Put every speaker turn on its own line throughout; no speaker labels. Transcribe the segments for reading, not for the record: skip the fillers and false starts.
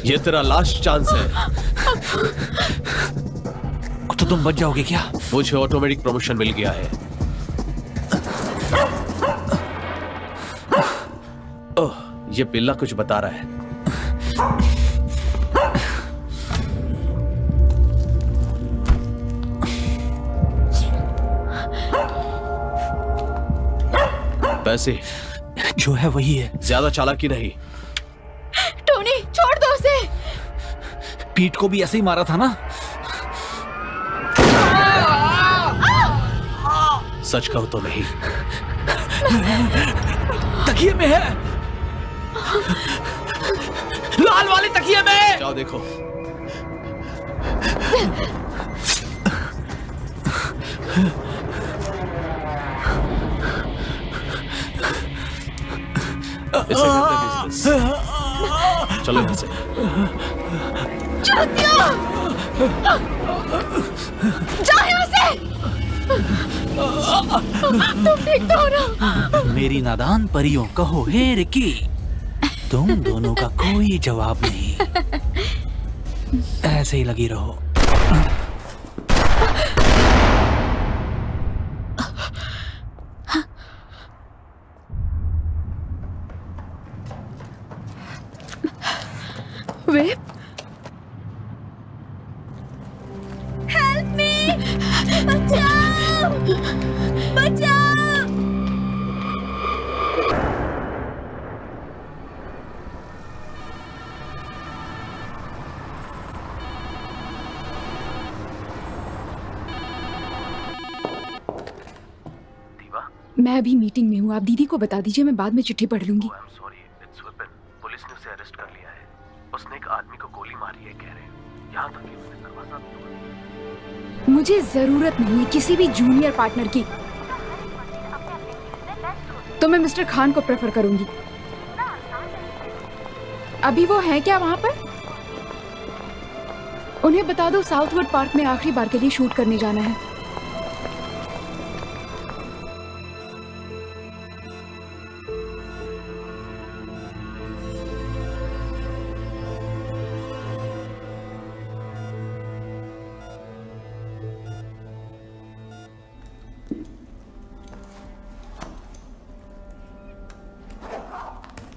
ये तेरा last chance है।
तो तुम बच जाओगे क्या?
मुझे ऑटोमेटिक प्रमोशन मिल गया है। ओह, ये पिल्ला कुछ बता रहा है। पैसे
जो है वही है,
ज्यादा चालाकी नहीं।
टोनी छोड़ दो उसे।
पीठ को भी ऐसे ही मारा था ना?
सच कहो तो नहीं।
तकिए में है, लाल वाले तकिए में।
जाओ देखो। इसे कहते हैं बिजनेस। चलो यहाँ से।
जाओ यहाँ से। तुम ठीक तो हो ना?
मेरी नादान परियों कहो हे रिकी, तुम दोनों का कोई जवाब नहीं। ऐसे ही लगी रहो।
विप, हेल्प मी, बचाओ, बचाओ। मैं अभी मीटिंग में हूँ, आप दीदी को बता दीजिए, मैं बाद में चिट्ठी पढ़ लूंगी।
पुलिस ने उसे अरेस्ट कर लिया है। उसने एक आदमी को गोली मारी है कह रहे हैं। यहाँ तक कि उसने दरवाजा भी तोड़ा।
मुझे जरूरत नहीं है किसी भी जूनियर पार्टनर की, तो मैं मिस्टर खान को प्रेफर करूंगी। अभी वो है क्या वहां पर? उन्हें बता दो साउथवुड पार्क में आखिरी बार के लिए शूट करने जाना है।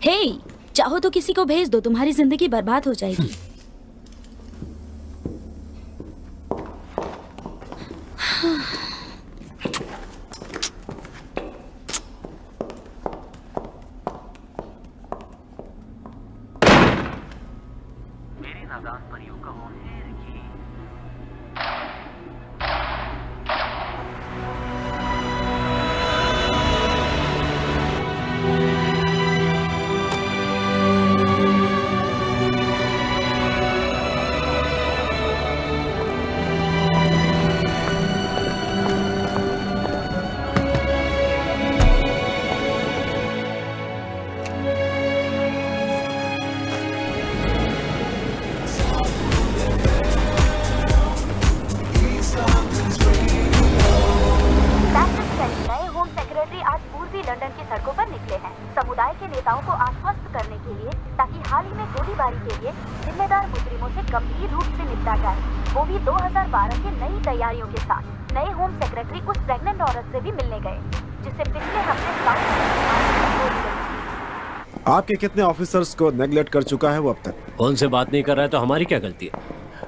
हे, चाहो तो किसी को भेज दो, तुम्हारी जिंदगी बर्बाद हो जाएगी।
मेरी नादान परियों का हो हे रिकी।
आपके कितने ऑफिसर्स को नेगलेक्ट कर चुका है वो अब तक?
कौन से बात नहीं कर रहा है तो हमारी क्या गलती है?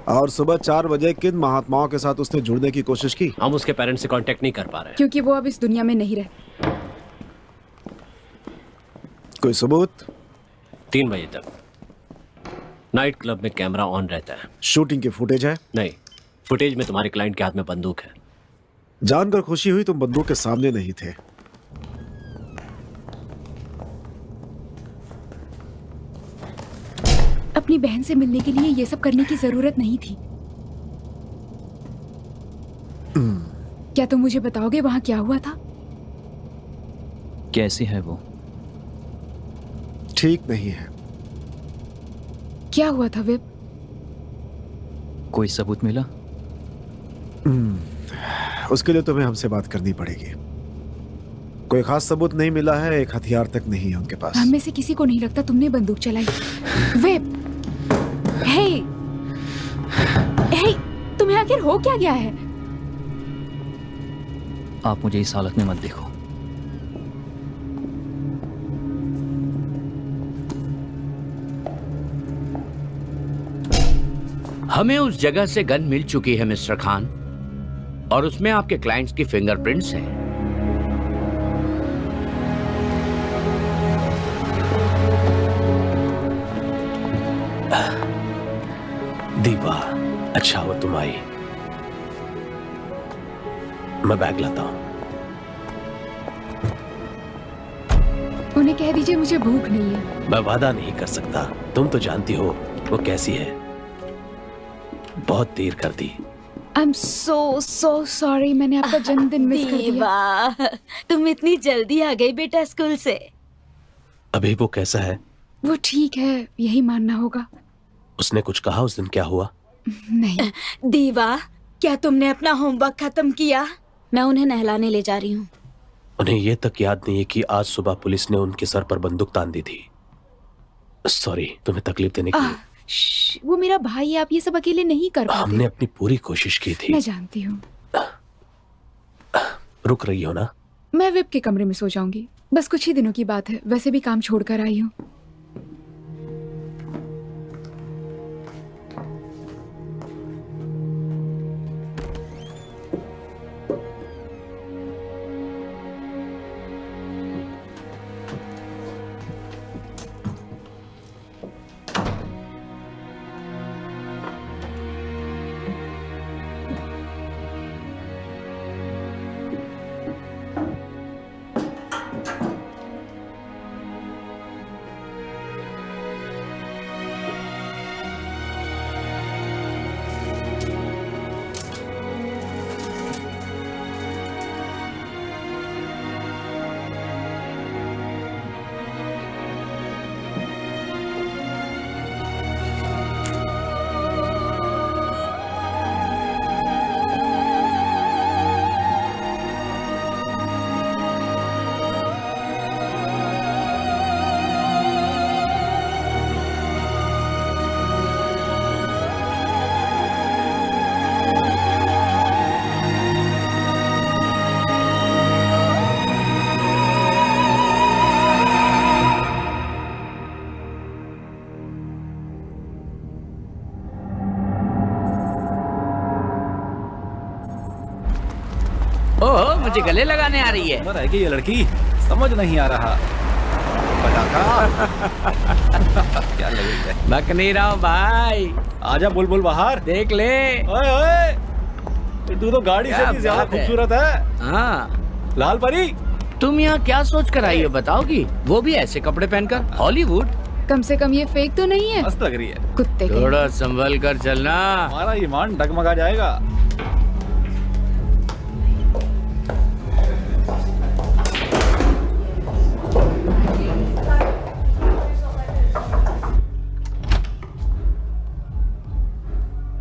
और सुबह 4 बजे किन महात्माओं के साथ उसने जुड़ने की कोशिश की?
हम उसके पेरेंट्स से कांटेक्ट नहीं कर पा रहे हैं।
क्योंकि वो अब इस दुनिया में नहीं रहे।
कोई सबूत?
3 बजे तक नाइट क्लब में कैमरा ऑन रहता है।
शूटिंग की फुटेज है?
नहीं, फुटेज में तुम्हारे क्लाइंट के हाथ में बंदूक है।
जानकर खुशी हुई तुम बंदूक के सामने नहीं थे।
अपनी बहन से मिलने के लिए ये सब करने की जरूरत नहीं थी। क्या तुम मुझे बताओगे वहां क्या हुआ था?
कैसी है वो?
ठीक नहीं है।
क्या हुआ था विप?
कोई सबूत मिला?
उसके लिए तुम्हें हमसे बात करनी पड़ेगी। कोई खास सबूत नहीं मिला है, एक हथियार तक नहीं है उनके पास।
हम में से किसी को नहीं लगता तुमने बंदूक चलाई। विप, हे, हे, तुम्हें आखिर हो क्या गया है?
आप मुझे इस हालत में मत देखो।
हमें उस जगह से गन मिल चुकी है मिस्टर खान, और उसमें आपके क्लाइंट्स की फिंगरप्रिंट्स हैं।
दीवा, अच्छा हुआ तुम आई। मैं बैग लाता हूं।
उन्हें कह दीजिए मुझे भूख नहीं है।
मैं वादा नहीं कर सकता, तुम तो जानती हो वो कैसी है। बहुत देर कर दी।
आई एम सो सॉरी, मैंने आपका जन्मदिन मिस कर दिया।
दीवा, तुम इतनी जल्दी आ गई बेटा स्कूल से।
अभी वो कैसा है?
वो ठीक है, यही मानना होगा।
उसने कुछ कहा उस दिन? क्या हुआ?
नहीं।
दीवा, क्या तुमने अपना होमवर्क खत्म किया? मैं उन्हें नहलाने ले जा रही हूँ।
उन्हें ये तक याद नहीं है कि आज सुबह पुलिस ने उनके सर पर बंदूक तान दी थी। सॉरी तुम्हें तकलीफ देने के लिए।
वो मेरा भाई है, आप ये सब अकेले नहीं कर पाते।
हमने अपनी पूरी कोशिश की थी।
मैं जानती हूँ।
रुक रही हो ना?
मैं विप के कमरे में सो जाऊंगी, बस कुछ ही दिनों की बात है। वैसे भी काम छोड़कर आई हूँ।
ओह, मुझे गले लगाने आ रही है।
रह गई ये लड़की, समझ नहीं आ रहा। क्या लग रही है?
बक नहीं रहा हूँ भाई।
आजा बुलबुल बाहर
देख ले।
ओए ओए, तू तो गाड़ी से भी ज्यादा खूबसूरत है।
हाँ,
लाल परी,
तुम यहाँ क्या सोच कर आई हो बताओगी? वो भी ऐसे कपड़े पहनकर, हॉलीवुड।
कम से कम ये फेक तो नहीं है।
मस्त लग रही है।
कुत्ते के।
थोड़ा संभल कर चलना।
हमारा ईमान डगमगा जाएगा।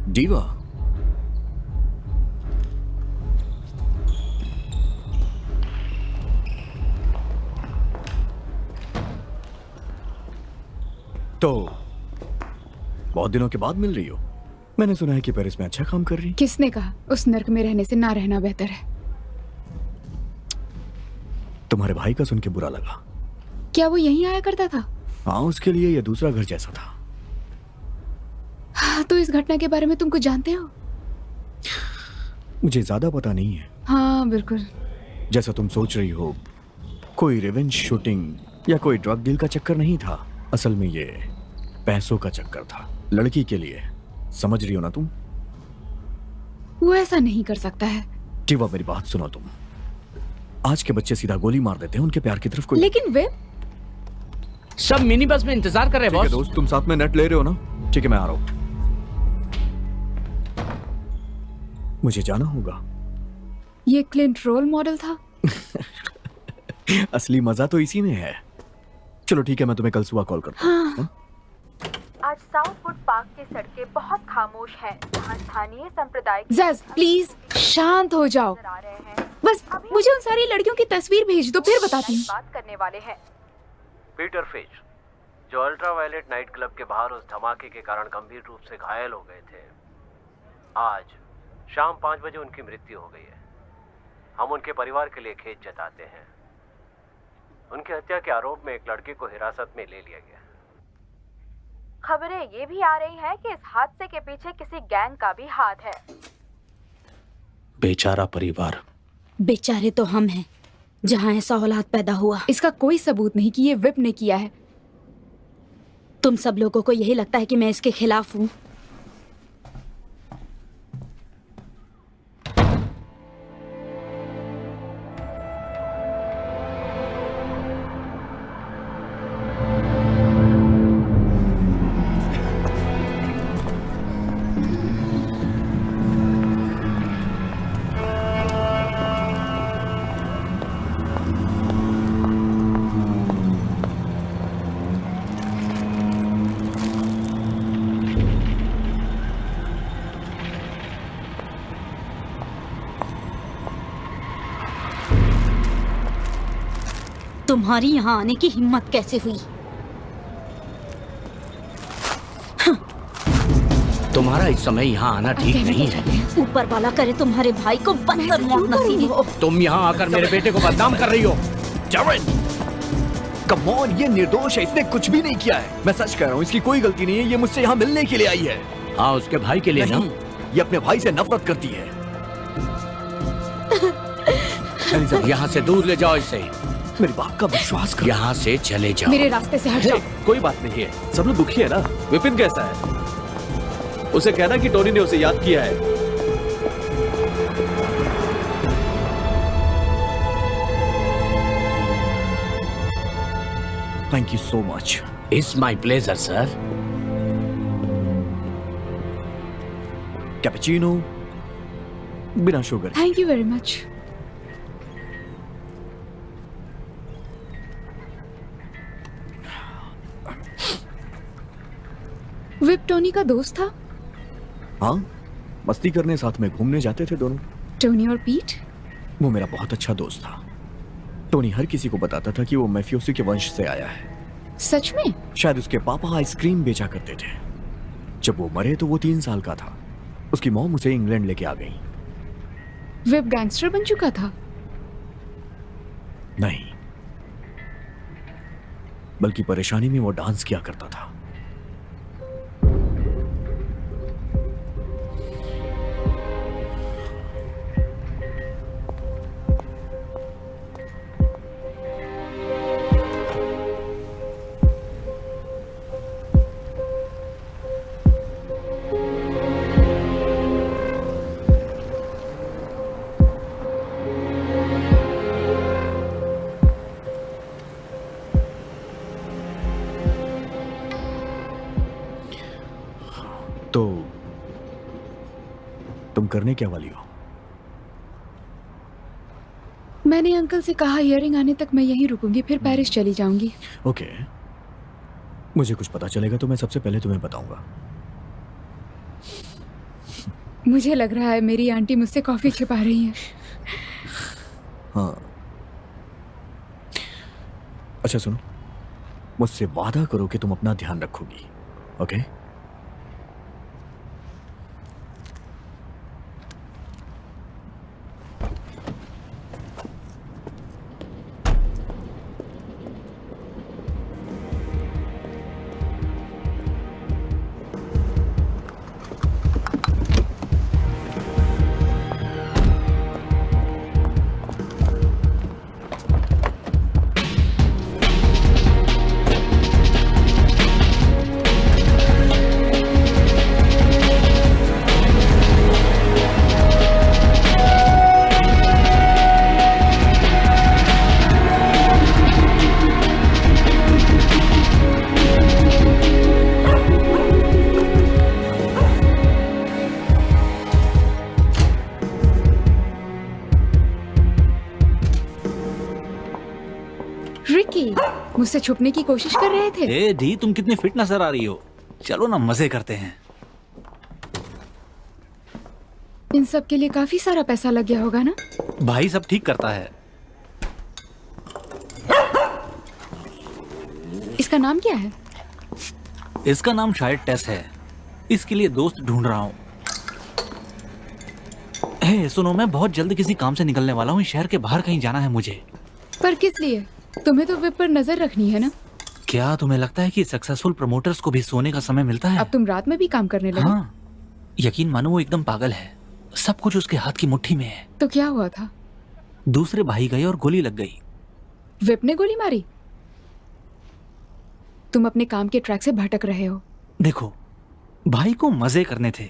दीवा, तो बहुत दिनों के बाद मिल रही हो। मैंने सुना है कि पेरिस में अच्छा काम कर रही।
किसने कहा? उस नर्क में रहने से ना रहना बेहतर है।
तुम्हारे भाई का सुन के बुरा लगा।
क्या वो यहीं आया करता था?
हाँ, उसके लिए यह दूसरा घर जैसा था।
हाँ, तो इस घटना के बारे में तुम कुछ जानते हो?
मुझे ज्यादा पता नहीं है।
हाँ बिल्कुल।
जैसा तुम सोच रही हो, कोई रिवेंज शूटिंग या कोई ड्रग डील का चक्कर नहीं था। असल में ये पैसों का चक्कर था, लड़की के लिए। समझ रही हो ना तुम?
वो ऐसा नहीं कर सकता है।
टीवा, मेरी बात सुनो तुम। आज के बच्चे सीधा गोली मार देते हैं उनके प्यार की तरफ। कोई
लेकिन वे
सब मिनी बस में इंतजार कर रहे हैं बॉस।
दोस्त, तुम साथ में नेट ले रहे हो ना? ठीक है, मैं आ रहा हूं। मुझे जाना होगा।
ये क्लिंट रोल मॉडल था।
असली मजा तो इसी में है। चलो ठीक है, मैं तुम्हें कल सुबह कॉल करता हूँ।
हाँ।
आज साउथवुड पार्क की सड़कें बहुत खामोश हैं, जहां स्थानीय संप्रदाय
जज प्लीज शांत हो जाओ।
आ रहे हैं।
बस मुझे उन सारी लड़कियों की तस्वीर भेज दो, फिर बताती हूँ।
बात करने वाले हैं।
पीटर फेज, जो अल्ट्रावायलेट नाइट क्लब के बाहर उस धमाके के कारण गंभीर रूप से घायल हो गए थे, आज शाम 5 बजे उनकी मृत्यु हो गई है। हम उनके परिवार के लिए खेद जताते हैं। उनकी हत्या के आरोप में एक लड़के को हिरासत में ले लिया गया।
खबरें ये भी आ रही हैं कि इस हादसे के पीछे किसी गैंग का भी हाथ है।
बेचारा परिवार।
बेचारे तो हम हैं जहां ऐसा औलाद पैदा हुआ।
इसका कोई सबूत नहीं कि ये विप ने किया है।
तुम सब लोगों को यही लगता है कि मैं इसके खिलाफ हूँ? तुम्हारी यहाँ आने की हिम्मत कैसे हुई?
तुम्हारा इस समय यहाँ आना ठीक नहीं है।
ऊपर वाला करे तुम्हारे भाई को बंदर मौत नसीब हो।
तुम यहाँ आकर मेरे बेटे को बदनाम कर रही हो।
जावेद, कम ऑन, ये निर्दोष है, इसने कुछ भी नहीं किया है। मैं सच कह रहा हूँ, इसकी कोई गलती नहीं है। ये मुझसे यहाँ मिलने के लिए आई है।
हाँ, उसके भाई के लिए ना।
ये अपने भाई से नफरत करती है।
यहाँ से दूर ले जाओ इसे।
मेरी बात का विश्वास करो।
यहाँ से चले जाओ।
मेरे रास्ते से हट जाओ।
कोई बात नहीं है, सब लोग दुखी है ना। विपिन कैसा है? उसे कहना कि टोनी ने उसे याद किया है।
Thank you so much.
It's my pleasure sir.
Cappuccino बिना sugar.
Thank you very much. Whip Tony का दोस्त था?
हाँ, मस्ती करने साथ में घूमने जाते थे दोनों।
टोनी और पीट?
वो मेरा बहुत अच्छा दोस्त था। टोनी हर किसी को बताता था कि वो मैफियोसी के वंश से आया है।
सच में?
शायद उसके पापा आइसक्रीम बेचा करते थे। जब वो मरे तो वो 3 साल का था। उसकी मॉम उसे इंग्लैंड लेके आ गई।
विप गैंगस्टर बन चुका था?
नहीं, बल्कि परेशानी में वो डांस किया करता था। तुम करने क्या वाली हो?
मैंने अंकल से कहा हियरिंग आने तक मैं यहीं रुकूंगी, फिर पेरिस चली जाऊंगी।
ओके, मुझे कुछ पता चलेगा तो मैं सबसे पहले तुम्हें बताऊंगा।
मुझे लग रहा है मेरी आंटी मुझसे कॉफी छिपा रही है।
हाँ, अच्छा सुनो, मुझसे वादा करो कि तुम अपना ध्यान रखोगी। ओके?
मुझसे छुपने की कोशिश कर रहे थे?
ए दी, तुम कितनी फिट नजर आ रही हो। चलो ना मजे करते हैं।
इन सब के लिए काफी सारा पैसा लग गया होगा ना?
भाई सब ठीक करता है।
इसका नाम क्या है?
इसका नाम शायद टेस है। इसके लिए दोस्त ढूंढ रहा हूँ। हे सुनो, मैं बहुत जल्द किसी काम से निकलने वाला हूँ। शहर के बाहर कहीं जाना है मुझे।
पर किस लिए? तुम्हें तो विप पर नजर रखनी है ना।
क्या तुम्हें लगता है कि सक्सेसफुल प्रमोटर्स को भी सोने का समय मिलता है?
अब तुम रात में भी काम करने लगे?
हाँ, यकीन मानो वो एकदम पागल है। सब कुछ उसके हाथ की मुट्ठी में है।
तो क्या हुआ था?
दूसरे भाई गए और गोली लग गई।
विप ने गोली मारी? तुम अपने काम के ट्रैक से भटक रहे हो।
देखो, भाई को मजे करने थे।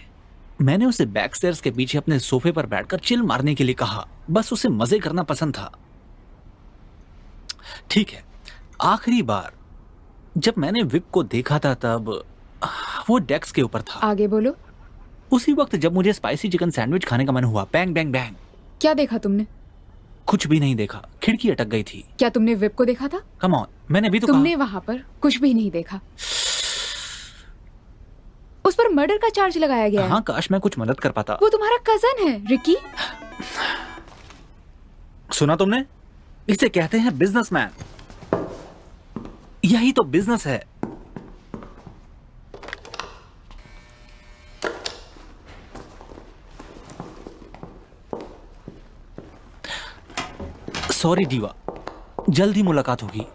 मैंने उसे बैक स्टेयर्स के पीछे अपने सोफे पर बैठकर चिल मारने के लिए कहा। बस उसे मजे करना पसंद था। ठीक है, आखिरी बार जब मैंने विप को देखा था तब वो डेस्क के ऊपर था।
आगे बोलो।
उसी वक्त जब मुझे स्पाइसी चिकन सैंडविच खाने का मन हुआ, बैंग बैंग बैंग।
क्या देखा तुमने?
कुछ भी नहीं देखा, खिड़की अटक गई थी।
क्या तुमने विप को देखा था?
कम ऑन, मैंने भी तो
तुमने
कहा।
वहां पर कुछ भी नहीं देखा। उस पर मर्डर का चार्ज लगाया गया है।
हाँ, काश मैं कुछ मदद कर पाता।
वो तुम्हारा कजन है रिकी।
सुना तुमने? इसे कहते हैं बिजनेसमैन। यही तो बिजनेस है। सॉरी दीवा, जल्द ही मुलाकात होगी।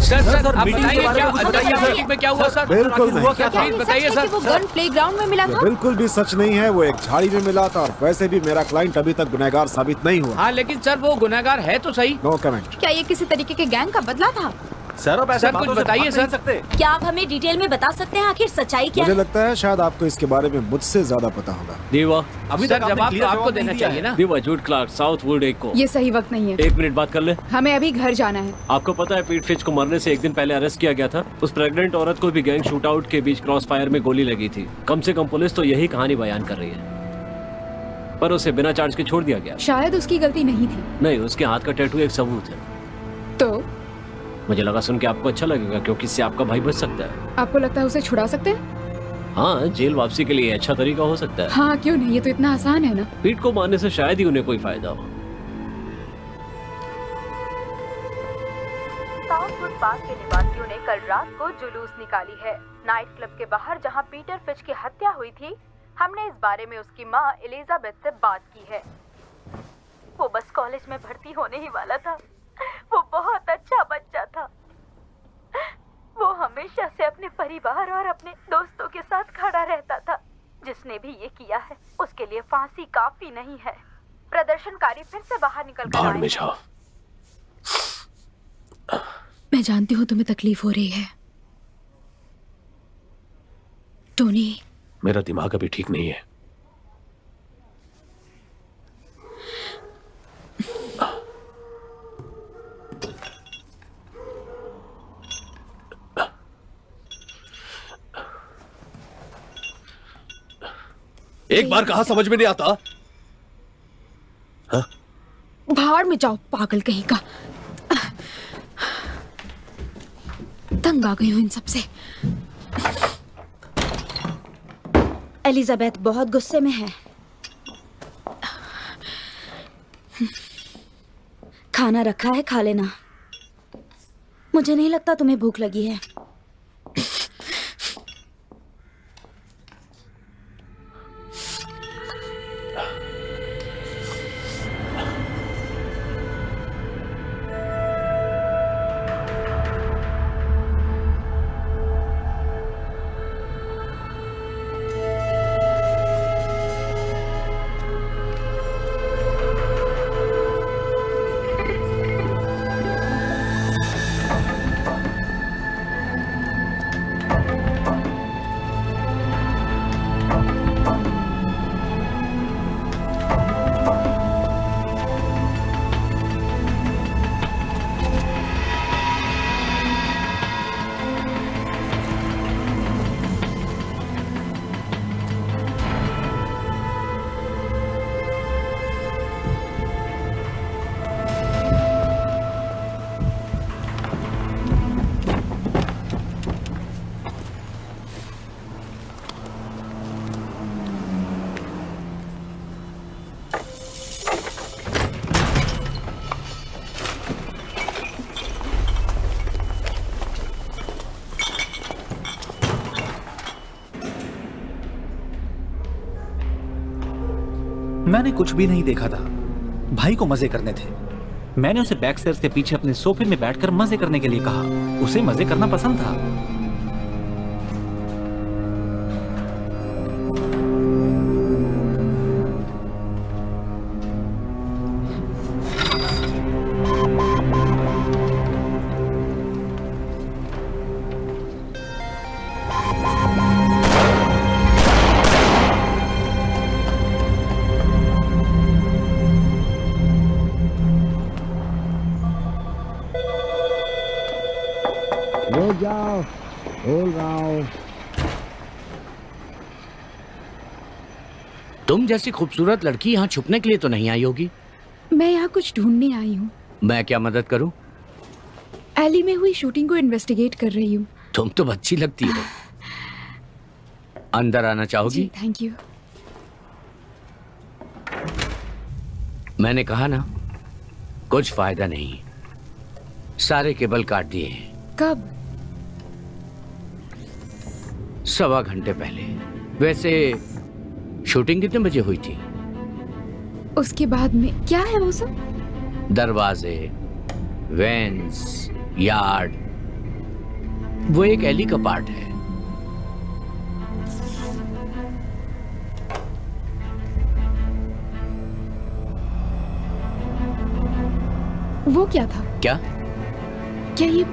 सर, आप बताइए मीटिंग में क्या हुआ सर?
बिल्कुल नहीं।
क्या प्लीज बताइए सर।
वो गन प्लेग्राउंड में मिला था?
बिल्कुल भी सच नहीं है। वो एक झाड़ी में मिला था और वैसे भी मेरा क्लाइंट अभी तक गुनहगार साबित नहीं हुआ।
हाँ, लेकिन सर वो गुनहगार है तो सही।
No comment.
क्या ये किसी तरीके के गैंग का बदला था?
सर
कुछ बताइए सर।
क्या आप हमें डिटेल में बता सकते हैं आखिर सच्चाई क्या
मुझे
है?
लगता है शायद आपको इसके बारे में मुझसे ज्यादा पता होगा।
दीवा,
अभी सर जवाब तो आपको देना चाहिए ना।
दीवा जूड क्लार्क, साउथवुड एक को।
ये सही वक्त नहीं है।
1 मिनट बात कर ले।
हमें अभी घर जाना है।
आपको पता है पीट फिच को मरने से 1 दिन पहले अरेस्ट किया गया था। उस प्रेग्नेंट औरत को भी गैंग शूटआउट के बीच क्रॉस फायर में गोली लगी थी। कम से कम पुलिस तो यही कहानी बयान कर रही है, पर उसे बिना चार्ज के छोड़ दिया गया।
शायद उसकी गलती नहीं थी।
नहीं, उसके हाथ का टैटू एक सबूत है।
तो
मुझे लगा सुन के आपको अच्छा लगेगा, क्योंकि इससे आपका भाई बच सकता है।
आपको लगता है उसे छुड़ा सकते हैं?
हाँ, जेल वापसी के लिए अच्छा तरीका हो सकता है।
हाँ, क्यों नहीं? ये तो इतना आसान है ना।
पीट को मारने से शायद ही उन्हें कोई फायदा हो।
साउथवुड पार्क के निवासियों ने कल रात को जुलूस निकाली है नाइट क्लब के बाहर जहां पीटर फिच की हत्या हुई थी। हमने इस बारे में उसकी मां एलिजाबेथ से बात की है। वो बस कॉलेज में भर्ती होने ही वाला था। वो बहुत अच्छा बच्चा था। वो हमेशा से अपने परिवार और अपने दोस्तों के साथ खड़ा रहता था। जिसने भी ये किया है उसके लिए फांसी काफी नहीं है। प्रदर्शनकारी फिर से बाहर निकल कर
बाहर में जाओ।
मैं जानती हूँ तुम्हें तकलीफ हो रही है टोनी।
मेरा दिमाग अभी ठीक नहीं है। एक बार कहा समझ में नहीं आता। हाँ?
बाहर में जाओ पागल कहीं का। तंग आ गई हूँ इन सबसे।
एलिजाबेथ बहुत गुस्से में है। खाना रखा है, खा लेना। मुझे नहीं लगता तुम्हें भूख लगी है।
मीरा ने कुछ भी नहीं देखा था, भाई को मजे करने थे। मैंने उसे बैक स्टेयर्स के पीछे अपने सोफे में बैठकर मजे करने के लिए कहा। उसे मजे करना पसंद था।
तुम जैसी खूबसूरत लड़की यहाँ छुपने के लिए तो नहीं आई होगी।
मैं यहाँ कुछ ढूंढने आई हूँ।
मैं क्या मदद करूँ?
एली में हुई शूटिंग को इन्वेस्टिगेट कर रही हूँ।
तुम तो अच्छी लगती हो। अंदर आना चाहोगी?
जी, थैंक यू।
मैंने कहा ना, कुछ फायदा नहीं। सारे केबल काट दिए हैं।
कब?
1.25 घंटे पहले। वैसे शूटिंग कितने बजे हुई थी?
उसके बाद में क्या है वो सब?
दरवाजे, वेंट्स, यार्ड, वो एक एली का पार्ट है।
वो क्या था?
क्या
ये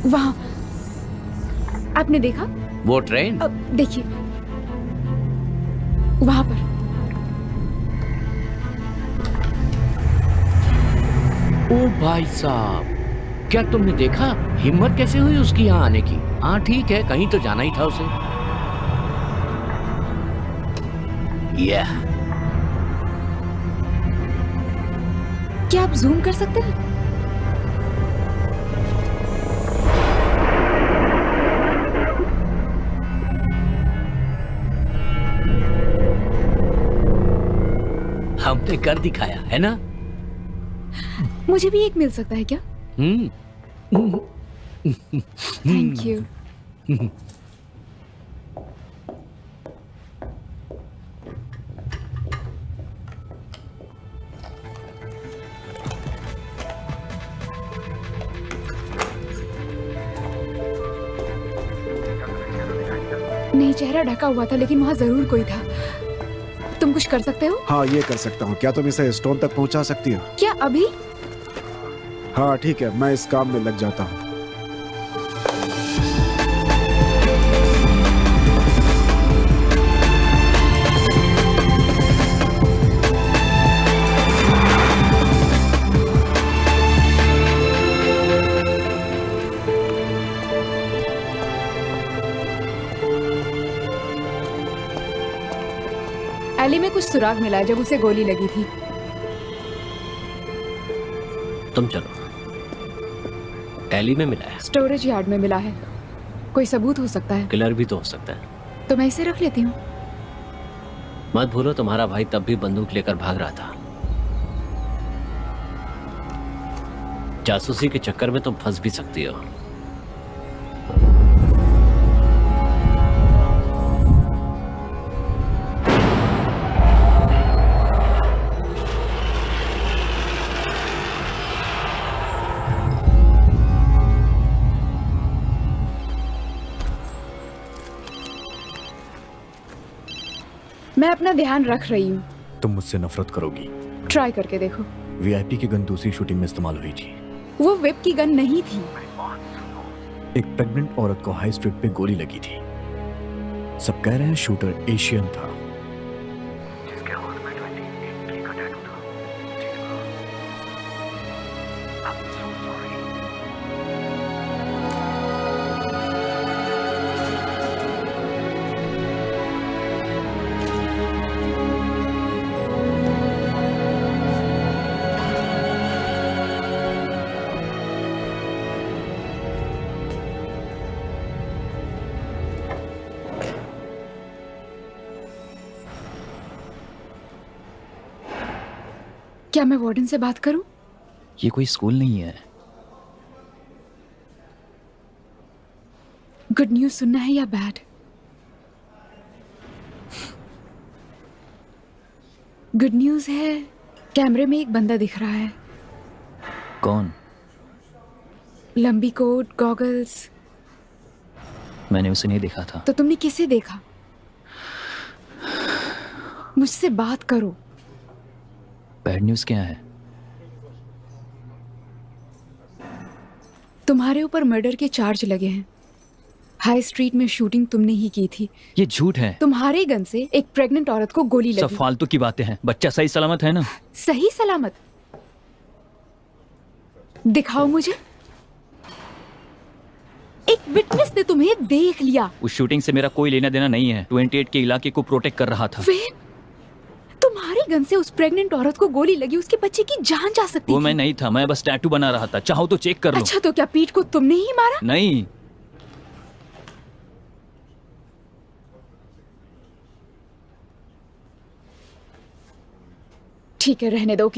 वहां आपने देखा?
वो ट्रेन?
अब देखिए वहां पर।
ओ भाई साहब, क्या तुमने देखा? हिम्मत कैसे हुई उसकी यहाँ आने की? हाँ ठीक है, कहीं तो जाना ही था उसे।
क्या आप जूम कर सकते हैं?
हमने कर दिखाया है ना?
मुझे भी एक मिल सकता है क्या? Thank you. नहीं, चेहरा ढका हुआ था लेकिन वहां जरूर कोई था। तुम कुछ कर सकते हो?
हाँ, ये कर सकता हूँ। क्या तुम इसे स्टोन तक पहुंचा सकती हो?
क्या अभी?
हाँ ठीक है, मैं इस काम में लग जाता हूँ।
एली में कुछ सुराग मिला है जब उसे गोली लगी थी।
तुम चलो। एली में मिला है?
स्टोरेज यार्ड में मिला है। कोई सबूत हो सकता है।
किलर भी तो हो सकता है।
तो मैं इसे रख लेती हूँ।
मत भूलो, तुम्हारा भाई तब भी बंदूक लेकर भाग रहा था। जासूसी के चक्कर में तुम फंस भी सकती हो।
मैं अपना ध्यान रख रही हूँ।
तुम मुझसे नफरत करोगी।
ट्राई करके देखो।
वीआईपी की गन दूसरी शूटिंग में इस्तेमाल हुई थी।
वो वेब की गन नहीं थी।
एक प्रेग्नेंट औरत को हाई स्ट्रीट पे गोली लगी थी। सब कह रहे हैं शूटर एशियन था।
जिसके हाथ में 28 का टैटू था। I'm so sorry.
क्या मैं वार्डन से बात करूं?
ये कोई स्कूल नहीं है।
गुड न्यूज़ सुनना है या बैड? गुड न्यूज है, कैमरे में एक बंदा दिख रहा है।
कौन?
लंबी कोट, गॉगल्स।
मैंने उसे नहीं देखा था।
तो तुमने किसे देखा? मुझसे बात करो।
बैड न्यूज क्या है?
तुम्हारे ऊपर मर्डर के चार्ज लगे हैं। हाई स्ट्रीट में शूटिंग तुमने ही की थी।
ये झूठ है।
तुम्हारे गन से एक प्रेग्नेंट औरत को गोली
सब
लगी।
फालतू की बातें हैं। बच्चा सही सलामत है ना?
सही सलामत? दिखाओ मुझे। एक विटनेस ने तुम्हें देख लिया।
उस शूटिंग से मेरा कोई लेना देना नहीं है। 28 के इलाके को प्रोटेक्ट कर रहा था।
तुम्हारे गन से उस प्रेग्नेंट औरत को गोली लगी, उसके बच्चे की जान जा सकती
वो
थी।
मैं नहीं था, मैं बस टैटू बना रहा था। चाहो तो चेक कर लो।
अच्छा, तो क्या पीठ को तुमने ही मारा?
नहीं।
ठीक है, रहने दो।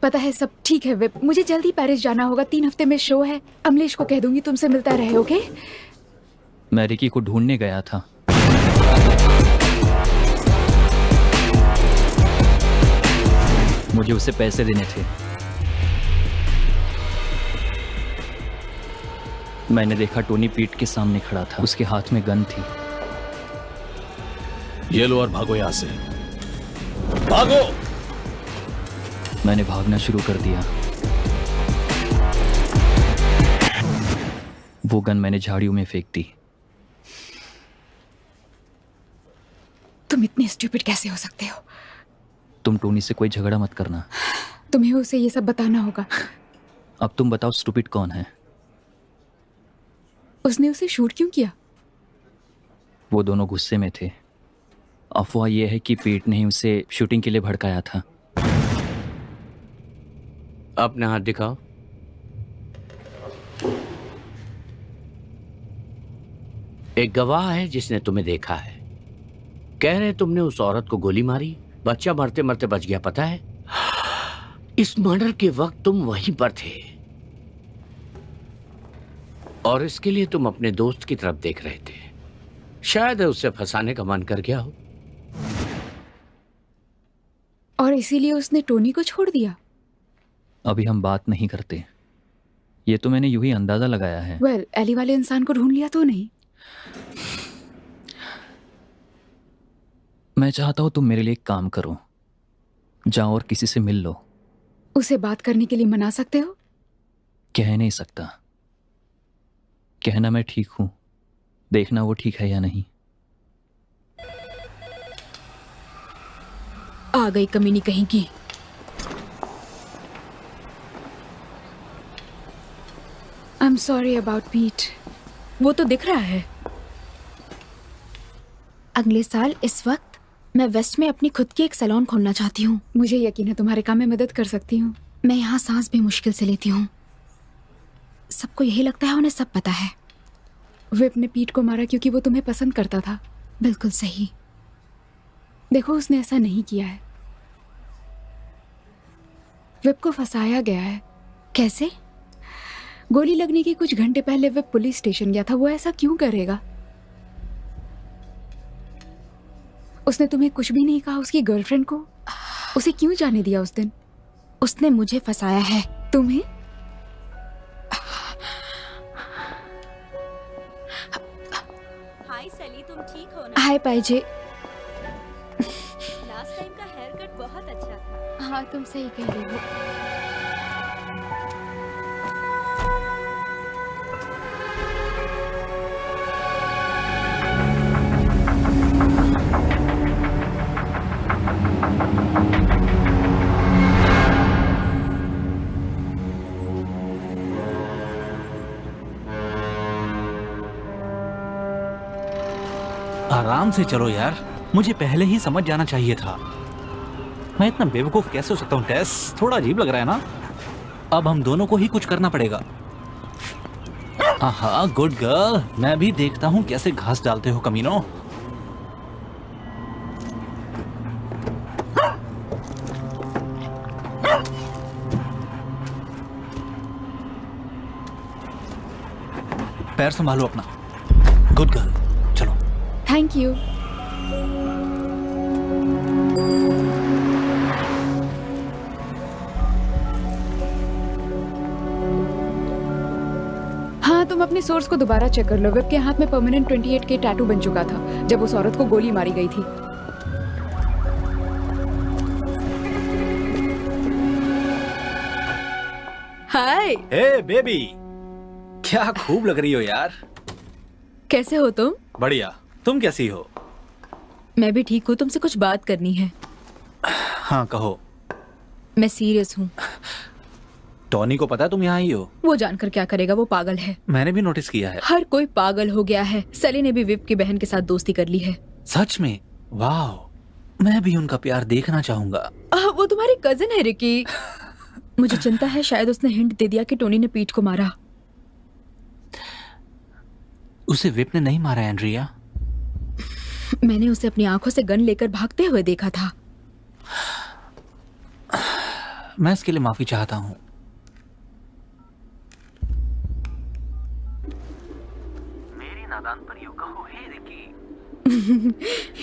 पता है, सब ठीक है विप। मुझे जल्दी पेरिस जाना होगा, 3 हफ्ते में शो है। अमलेश को कह दूंगी तुमसे मिलता रहे। ओके?
मैं रिकी को ढूंढने गया था। मुझे उसे पैसे देने थे। मैंने देखा टोनी पीट के सामने खड़ा था। उसके हाथ में गन थी।
ये लो और भागो यहां से। भागो!
मैंने भागना शुरू कर दिया। वो गन मैंने झाड़ियों में फेंक दी।
तुम इतने स्टूपिड कैसे हो सकते हो?
तुम टोनी से कोई झगड़ा मत करना।
तुम्हें उसे ये सब बताना होगा।
अब तुम बताओ, स्टूपिड कौन है?
उसने उसे शूट क्यों किया?
वो दोनों गुस्से में थे। अफवाह यह है कि पीट ने ही उसे शूटिंग के लिए भड़काया था।
अपना हाथ दिखाओ। एक गवाह है जिसने तुम्हें देखा है। कह रहे तुमने उस औरत को गोली मारी, बच्चा मरते मरते बच गया। पता है, इस मर्डर के वक्त तुम वहीं पर थे और इसके लिए तुम अपने दोस्त की तरफ देख रहे थे। शायद उसे फंसाने का मन कर गया हो
और इसीलिए उसने टोनी को छोड़ दिया।
अभी हम बात नहीं करते। ये तो मैंने यूं ही अंदाजा लगाया है।
वेल, एली वाले इंसान को ढूंढ लिया तो नहीं?
मैं चाहता हूं तुम मेरे लिए एक काम करो। जाओ और किसी से मिल लो।
उसे बात करने के लिए मना सकते हो?
कह नहीं सकता। कहना मैं ठीक हूं, देखना वो ठीक है या नहीं।
आ गई कमीनी कहीं की। आई एम सॉरी अबाउट पीट।
वो तो दिख रहा है। अगले साल इस वक्त मैं वेस्ट में अपनी खुद की एक सैलून खोलना चाहती हूँ।
मुझे यकीन है तुम्हारे काम में मदद कर सकती हूँ।
मैं यहाँ सांस भी मुश्किल से लेती हूँ। सबको यही लगता है, उन्हें सब पता है।
विप ने पीट को मारा क्योंकि वो तुम्हें पसंद करता था।
बिल्कुल सही।
देखो, उसने ऐसा नहीं किया है। विप को फंसाया गया है।
कैसे?
गोली लगने के कुछ घंटे पहले विप पुलिस स्टेशन गया था। वो ऐसा क्यों करेगा? उसने तुम्हें कुछ भी नहीं कहा उसकी गर्लफ्रेंड को? उसे क्यों जाने दिया उस दिन?
उसने मुझे फंसाया है।
तुम्हें?
हाय सली, तुम ठीक हो ना?
हाय पाइजे।
लास्ट टाइम का हेयर कट बहुत अच्छा था।
हाँ, तुम सही कह रही हो।
आराम से चलो यार, मुझे पहले ही समझ जाना चाहिए था। मैं इतना बेवकूफ कैसे हो सकता हूँ टेस? थोड़ा अजीब लग रहा है ना? अब हम दोनों को ही कुछ करना पड़ेगा। हाँ, गुड गर्ल। मैं भी देखता हूँ कैसे घास डालते हो कमीनों। पैर संभालो अपना। गुड गर्ल, चलो।
Thank you. तुम अपने सोर्स को दोबारा चेक कर लो। विप के हाथ में परमानेंट 28K टैटू बन चुका था जब उस औरत को गोली मारी गई थी। हाय।
हे बेबी, क्या खूब लग रही हो यार।
कैसे हो तुम?
बढ़िया, तुम कैसी हो?
मैं भी ठीक हूँ। तुमसे कुछ बात करनी है।
हाँ कहो।
मैं सीरियस हूँ।
टॉनी को पता है तुम यहाँ आई हो?
वो जानकर क्या करेगा, वो पागल है।
मैंने भी नोटिस किया है।
हर कोई पागल हो गया है। सली ने भी विप की बहन के साथ दोस्ती कर ली है।
सच में? वाह, मैं भी उनका प्यार देखना चाहूंगा।
वो तुम्हारी कजिन है रिकी। मुझे चिंता है शायद उसने हिंट दे दिया कि टोनी ने पीट को मारा।
उसे विप ने नहीं मारा एंड्रिया।
मैंने उसे अपनी आंखों से गन लेकर भागते हुए देखा था।
मैं इसके लिए माफी चाहता हूँ। मेरी नादान परियों का हो हे रिकी।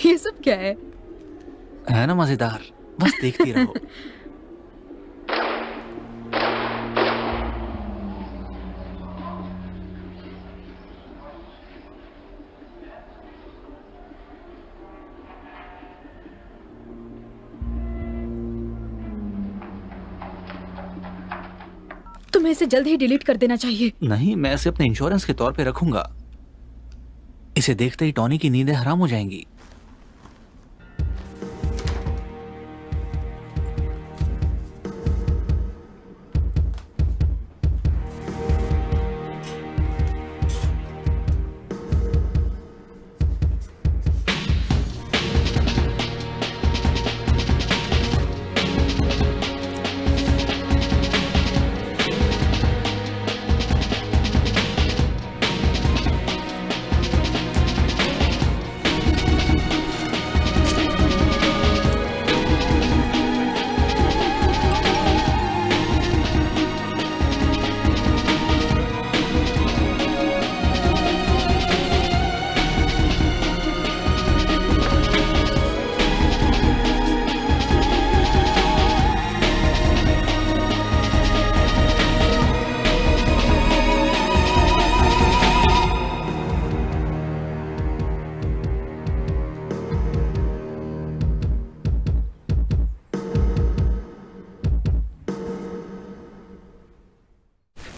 ये सब क्या है
ना मजेदार, बस देखती रहो।
तुम्हें इसे जल्द ही डिलीट कर देना चाहिए।
नहीं, मैं इसे अपने इंश्योरेंस के तौर पे रखूंगा। इसे देखते ही टॉनी की नींदें हराम हो जाएंगी।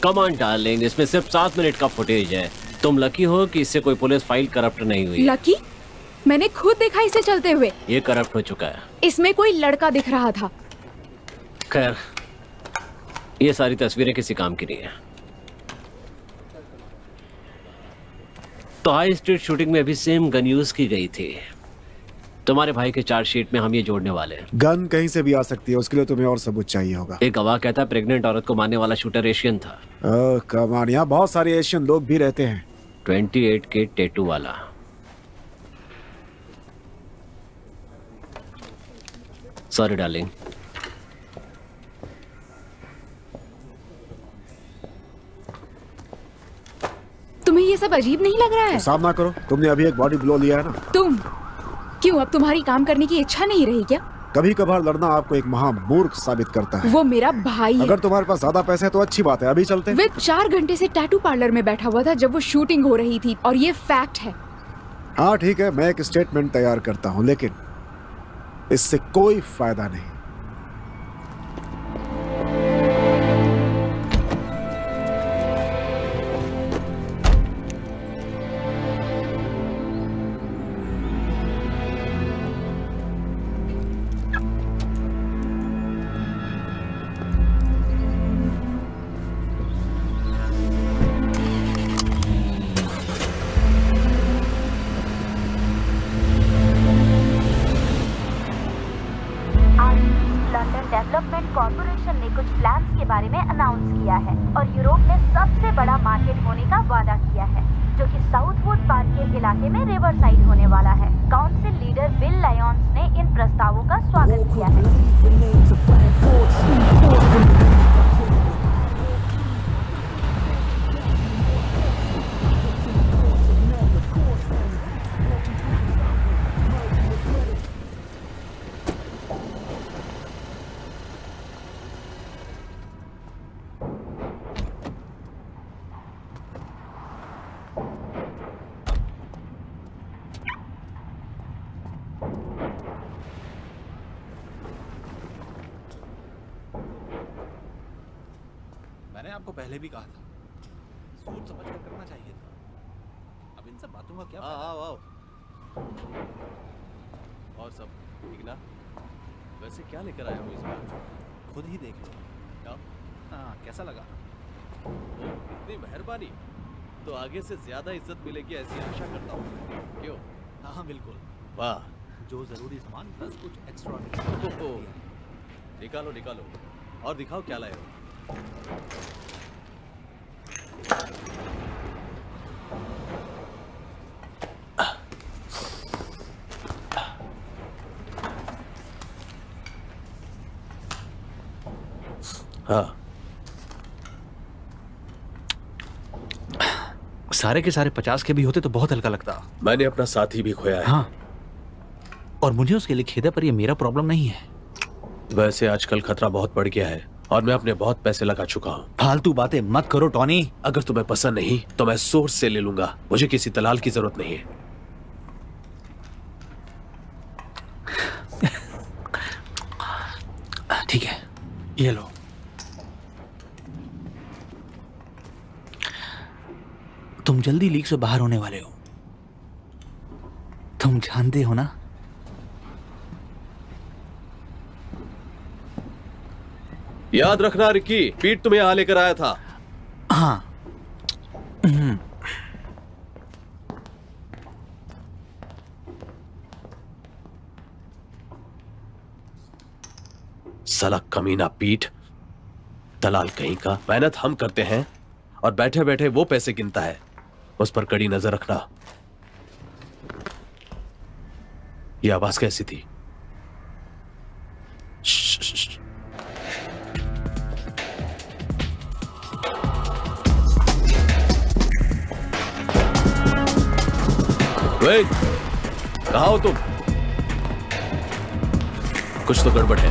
कम ऑन डार्लिंग, इसमें सिर्फ 7 मिनट का फुटेज है। तुम लकी हो कि इससे कोई पुलिस फाइल करप्ट नहीं हुई।
लकी? मैंने खुद देखा इसे चलते हुए।
ये करप्ट हो चुका है।
इसमें कोई लड़का दिख रहा था।
खैर, ये सारी तस्वीरें किसी काम की नहीं है। तो हाई स्ट्रीट शूटिंग में भी सेम गन यूज की गई थी। तुम्हारे भाई के चार्जशीट में हम ये जोड़ने वाले हैं।
गन कहीं से भी आ सकती है, उसके लिए तुम्हें और सबूत चाहिए होगा।
एक गवाह कहता है प्रेग्नेंट औरत को मारने वाला शूटर एशियन था।
कमान, यहाँ बहुत सारे एशियन लोग भी रहते हैं।
28K टैटू वाला। Sorry darling.
तुम्हें ये सब अजीब नहीं लग रहा है?
सामना करो, तुमने अभी एक बॉडी ब्लो लिया है ना।
तुम क्यों, अब तुम्हारी काम करने की इच्छा नहीं रही क्या?
कभी कभार लड़ना आपको एक महामूर्ख साबित करता है।
वो मेरा भाई है।
अगर तुम्हारे पास ज्यादा पैसे है तो अच्छी बात है, अभी चलते हैं।
विप 4 घंटे से टैटू पार्लर में बैठा हुआ था जब वो शूटिंग हो रही थी, और ये फैक्ट है।
हाँ ठीक है, मैं एक स्टेटमेंट तैयार करता हूँ, लेकिन इससे कोई फायदा नहीं।
डेवलपमेंट कॉर्पोरेशन ने कुछ प्लान्स के बारे में अनाउंस किया है और यूरोप में सबसे बड़ा मार्केट होने का वादा किया है, जो कि साउथवुड पार्क के इलाके में रिवर साइड होने वाला है। काउंसिल लीडर बिल लायंस ने इन प्रस्तावों का स्वागत किया है।
मैंने आपको पहले भी कहा था, सोच समझ कर करना चाहिए था। अब इन सब बातों का क्या फायदा?
आओ आओ। और सब ठीक ना? वैसे क्या लेकर आया हूँ इस बार?
खुद ही देख लो।
क्या?
हाँ, कैसा लगा?
इतनी मेहरबानी। तो आगे से ज्यादा इज्जत मिलेगी ऐसी आशा करता हूँ। क्यों?
हाँ बिल्कुल।
वाह,
जो जरूरी सामान प्लस कुछ एक्स्ट्रा।
निकालो निकालो और दिखाओ क्या लाए हो। हाँ,
सारे के सारे 50 के भी होते तो बहुत हल्का लगता।
मैंने अपना साथी भी खोया है।
हाँ, और मुझे उसके लिए खेद है, पर ये मेरा प्रॉब्लम नहीं है।
वैसे आजकल खतरा बहुत बढ़ गया है और मैं अपने बहुत पैसे लगा चुका हूँ।
फालतू बातें मत करो टॉनी।
अगर तुम्हें पसंद नहीं तो मैं सोर्स से ले लूंगा। मुझे किसी दलाल की जरूरत नहीं है।
ठीक है, ये लो। तुम जल्दी लीग से बाहर होने वाले हो, तुम जानते हो ना?
याद रखना रिकी, पीट तुम्हें यहाँ लेकर आया था।
हाँ।
साला कमीना पीट, दलाल कहीं का। मेहनत हम करते हैं और बैठे बैठे वो पैसे गिनता है। उस पर कड़ी नजर रखना। ये आवाज कैसी थी? वेट, कहाँ हो तुम? कुछ तो गड़बड़ है।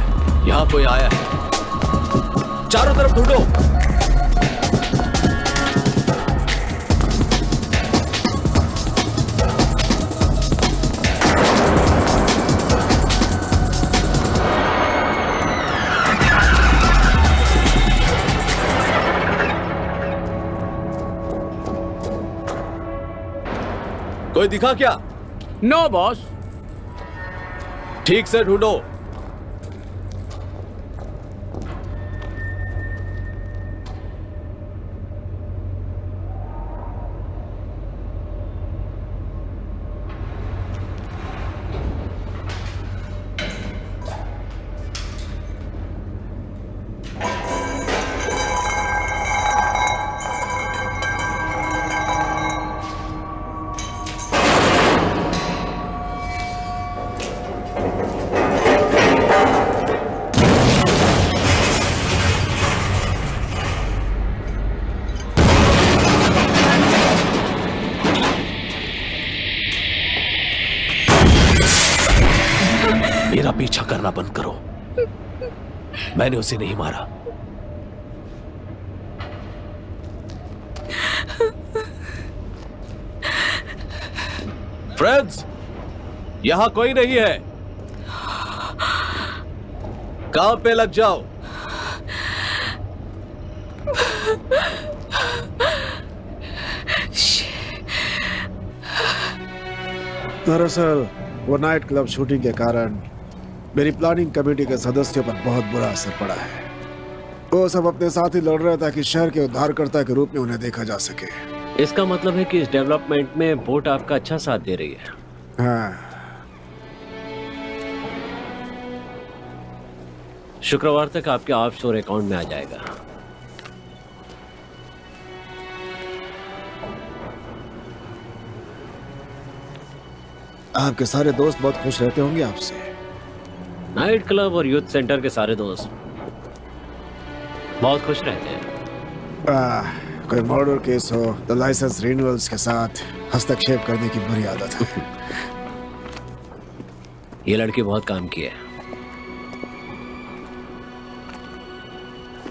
यहां कोई आया है। चारों तरफ ढूंढो। कोई दिखा क्या?
No boss.
ठीक से ढूंढो। मेरा पीछा करना बंद करो। मैंने उसे नहीं मारा। फ्रेंड्स, यहां कोई नहीं है। काम पे लग जाओ।
दरअसल वो नाइट क्लब शूटिंग के कारण मेरी प्लानिंग कमेटी के सदस्यों पर बहुत बुरा असर पड़ा है। वो सब अपने साथ ही लड़ रहे ताकि शहर के उद्धारकर्ता के रूप में उन्हें देखा जा सके।
इसका मतलब है कि इस डेवलपमेंट में बोट आपका अच्छा साथ दे रही है।
हाँ।
शुक्रवार तक आपके ऑफशोर अकाउंट में आ जाएगा।
आपके सारे दोस्त बहुत खुश रहते होंगे आपसे।
नाइट क्लब और यूथ सेंटर के सारे दोस्त बहुत खुश रहते हैं।
कोई मर्डर केस हो तो लाइसेंस रिन्यूअल्स के साथ हस्तक्षेप करने की बुरी आदत है।
ये लड़की बहुत काम की है।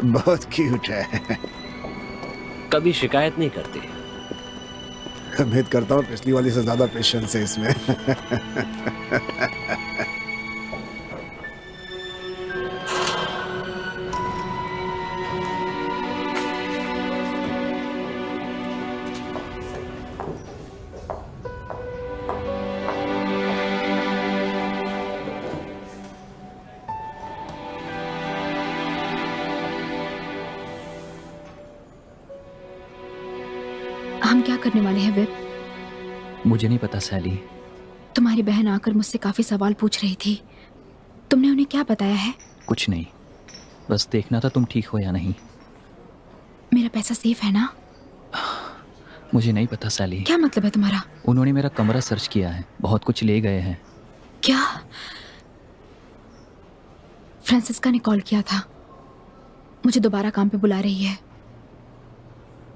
बहुत क्यूट है।
कभी शिकायत नहीं करती।
उम्मीद करता हूँ पिछली वाली से ज्यादा पेशेंस है इसमें।
हम क्या करने वाले हैं विप?
मुझे नहीं पता सैली।
तुम्हारी बहन आकर मुझसे काफी सवाल पूछ रही थी, तुमने उन्हें क्या बताया है?
कुछ नहीं, बस देखना था तुम ठीक हो या नहीं।
मेरा पैसा सेफ है ना?
मुझे नहीं पता सैली।
क्या मतलब है तुम्हारा?
उन्होंने मेरा कमरा सर्च किया है, बहुत कुछ ले गए हैं।
क्या? फ्रांसिस्का ने कॉल किया था, मुझे दोबारा काम पे बुला रही है।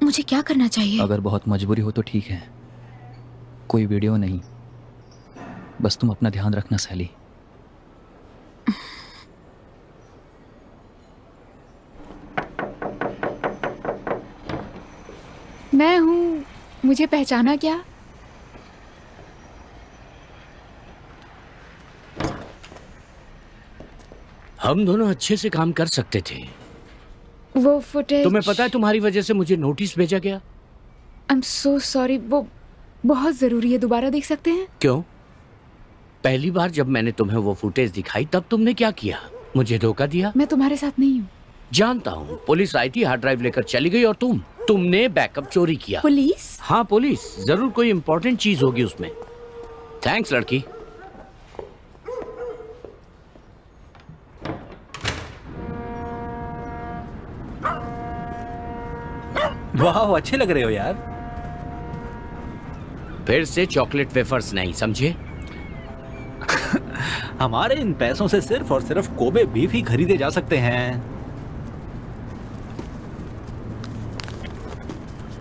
मुझे क्या करना चाहिए?
अगर बहुत मजबूरी हो तो ठीक है, कोई वीडियो नहीं, बस तुम अपना ध्यान रखना सैली।
मैं हूँ, मुझे पहचाना क्या?
हम दोनों अच्छे से काम कर सकते थे।
वो फुटेज
तुम्हें पता है तुम्हारी वजह से मुझे नोटिस भेजा गया।
आई एम सो सॉरी, वो बहुत जरूरी है, दोबारा देख सकते हैं?
क्यों? पहली बार जब मैंने तुम्हें वो फुटेज दिखाई तब तुमने क्या किया? मुझे धोखा दिया।
मैं तुम्हारे साथ नहीं हूँ।
जानता हूँ, पुलिस आई थी, हार्ड ड्राइव लेकर चली गई और तुमने बैकअप चोरी किया।
पुलिस?
हाँ पुलिस, जरूर कोई इंपॉर्टेंट चीज होगी उसमें। थैंक्स लड़की।
वाह, अच्छे लग रहे हो यार।
फिर से चॉकलेट वेफर्स नहीं, समझे?
हमारे इन पैसों से सिर्फ और सिर्फ कोबे बीफ ही खरीदे जा सकते हैं।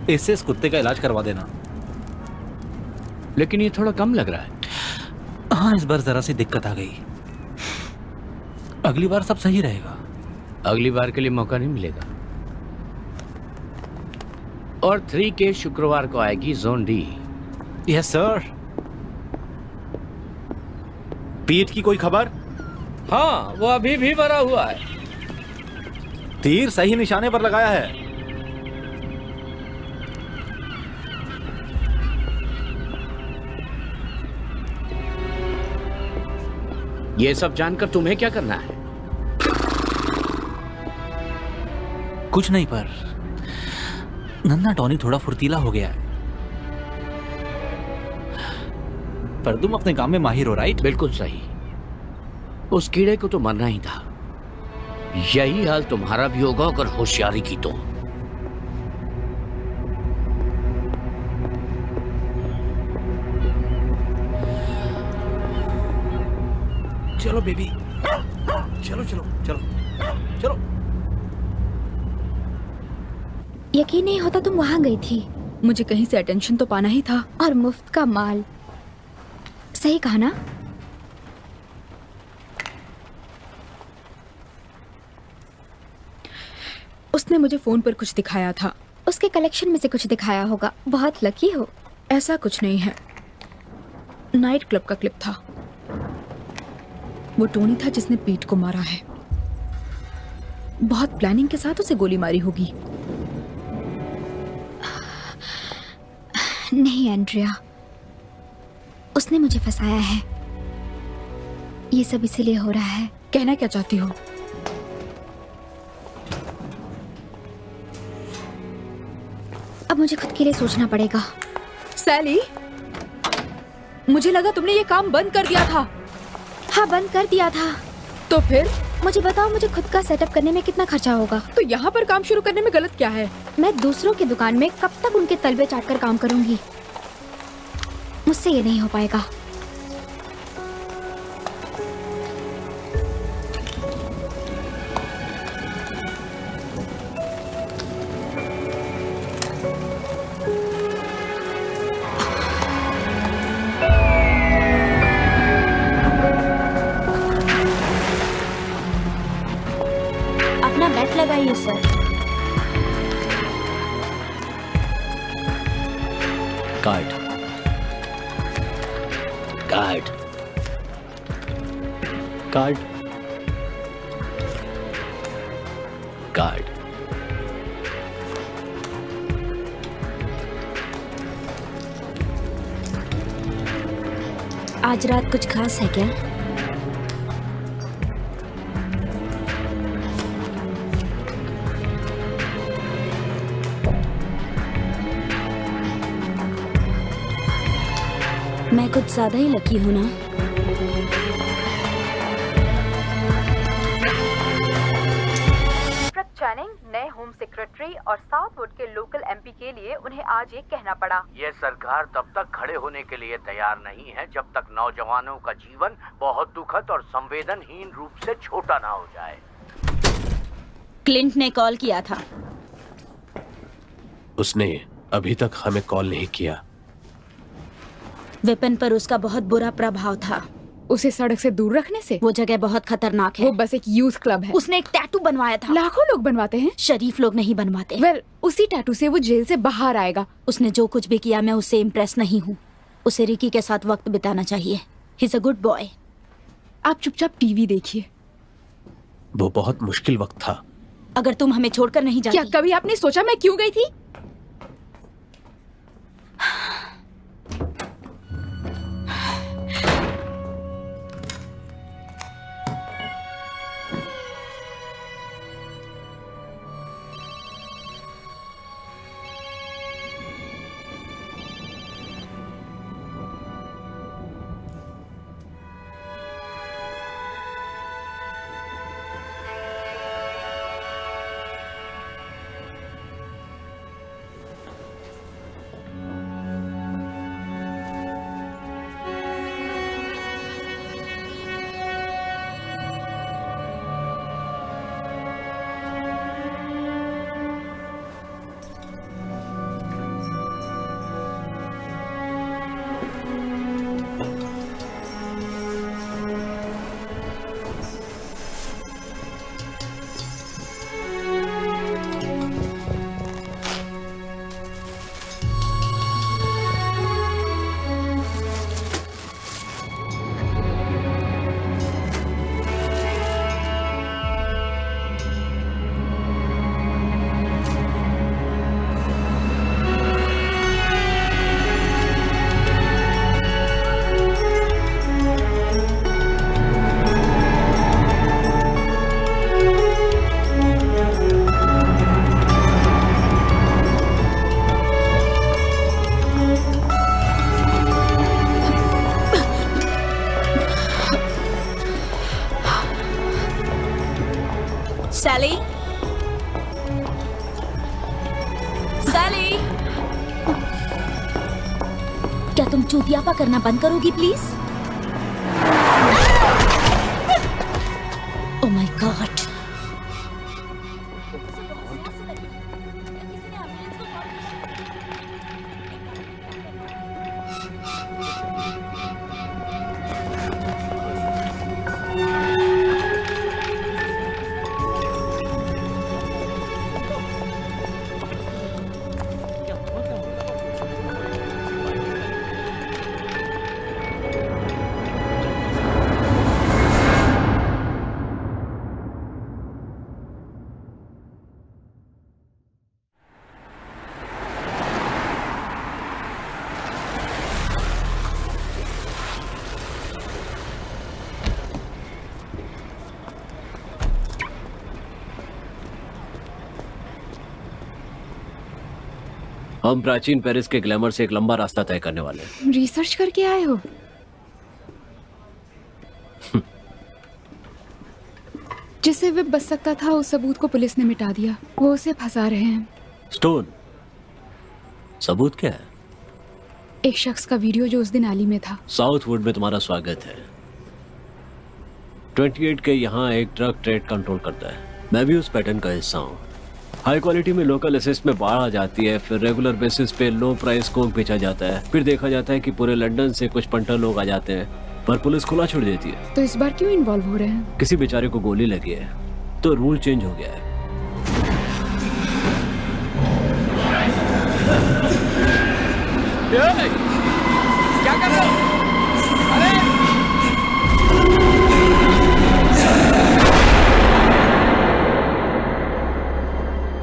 इससे इस कुत्ते का इलाज करवा देना।
लेकिन ये थोड़ा कम लग रहा है।
हाँ, इस बार जरा सी दिक्कत आ गई, अगली बार सब सही रहेगा।
अगली बार के लिए मौका नहीं मिलेगा। और 3K शुक्रवार को आएगी जोन डी।
Yes sir. पीठ की कोई खबर?
हाँ, वो अभी भी भरा हुआ है।
तीर सही निशाने पर लगाया है।
ये सब जानकर तुम्हें क्या करना है?
कुछ नहीं, पर नन्ना टॉनी थोड़ा फुर्तीला हो गया है। पर तुम अपने काम में माहिर हो, राइट?
बिल्कुल सही। उस कीड़े को तो मरना ही था। यही हाल तुम्हारा भी होगा अगर होशियारी की तो।
चलो बेबी, चलो चलो चलो चलो।
यकीन नहीं होता तुम वहां गई थी। मुझे कहीं से अटेंशन तो पाना ही था, और मुफ्त का माल। सही कहा ना? उसने मुझे फोन पर कुछ दिखाया था। उसके कलेक्शन में से कुछ दिखाया होगा। बहुत लकी हो। ऐसा कुछ नहीं है, नाइट क्लब का क्लिप था। वो टोनी था जिसने पीट को मारा है। बहुत प्लानिंग के साथ उसे गोली मारी होगी। नहीं एंड्रिया, उसने मुझे फंसाया है। ये सब इसीलिए हो रहा है। कहना क्या चाहती हो? अब मुझे खुद के लिए सोचना पड़ेगा। सैली, मुझे लगा तुमने ये काम बंद कर दिया था। हाँ, बंद कर दिया था। तो फिर मुझे बताओ, मुझे खुद का सेटअप करने में कितना खर्चा होगा? तो यहाँ पर काम शुरू करने में गलत क्या है? मैं दूसरों की दुकान में कब तक उनके तलवे चाट कर काम करूंगी? मुझसे ये नहीं हो पाएगा।
अपना बेट लगाइए sir.
Card
card
card
card.
आज रात कुछ खास है क्या? मैं कुछ ज्यादा ही लकी हूँ ना।
चैनिंग नए होम सेक्रेटरी और साउथवुड के लोकल एमपी के लिए उन्हें आज ये कहना पड़ा।
ये सरकार तब तक खड़े होने के लिए तैयार नहीं है जब तक नौजवानों का जीवन बहुत दुखद और संवेदनहीन रूप से छोटा ना हो जाए।
क्लिंट ने कॉल किया था।
उसने अभी तक हमें कॉल नहीं किया।
विपिन पर उसका बहुत बुरा प्रभाव था।
उसे सड़क से दूर रखने से?
वो जगह बहुत खतरनाक है।
वो बस एक यूथ क्लब है।
उसने एक टैटू बनवाया था।
लाखों लोग बनवाते हैं,
शरीफ लोग नहीं बनवाते।
वेल, उसी टैटू से वो जेल से बाहर आएगा।
उसने जो कुछ भी किया मैं उससे इम्प्रेस नहीं हूँ। उसे रिकी के साथ वक्त बिताना चाहिए। He is a good boy.
आप चुपचाप टीवी देखिए।
वो बहुत मुश्किल वक्त था।
अगर तुम हमें छोड़कर नहीं जाती।
क्या कभी आपने सोचा मैं क्यों गई थी?
सैली, सैली, क्या तुम चूतियापा करना बंद करोगी प्लीज? Oh my God.
हम प्राचीन पेरिस के ग्लैमर से एक लंबा रास्ता तय करने वाले हैं।
रिसर्च करके आए हो? जिससे वे बच सकता था उस सबूत को पुलिस ने मिटा दिया। वो उसे फंसा रहे हैं।
स्टोन, सबूत क्या है?
एक शख्स का वीडियो जो उस दिन आली में था।
साउथवुड में तुम्हारा स्वागत है। 28 के यहाँ एक ट्रक ट्रेड कंट्रोल करता है। मैं भी उस पैटर्न का हिस्सा हूँ। हाई क्वालिटी में लोकल एसेट्स में बाढ़ आ जाती है, फिर रेगुलर बेसिस पे लो प्राइस कोक बेचा जाता है, फिर देखा जाता है कि पूरे लंदन से कुछ पंटर लोग आ जाते हैं, पर पुलिस खुला छोड़ देती है।
तो इस बार क्यों इन्वॉल्व हो रहे हैं?
किसी बेचारे को गोली लगी है तो रूल चेंज हो गया है।
क्या कर रहे हो?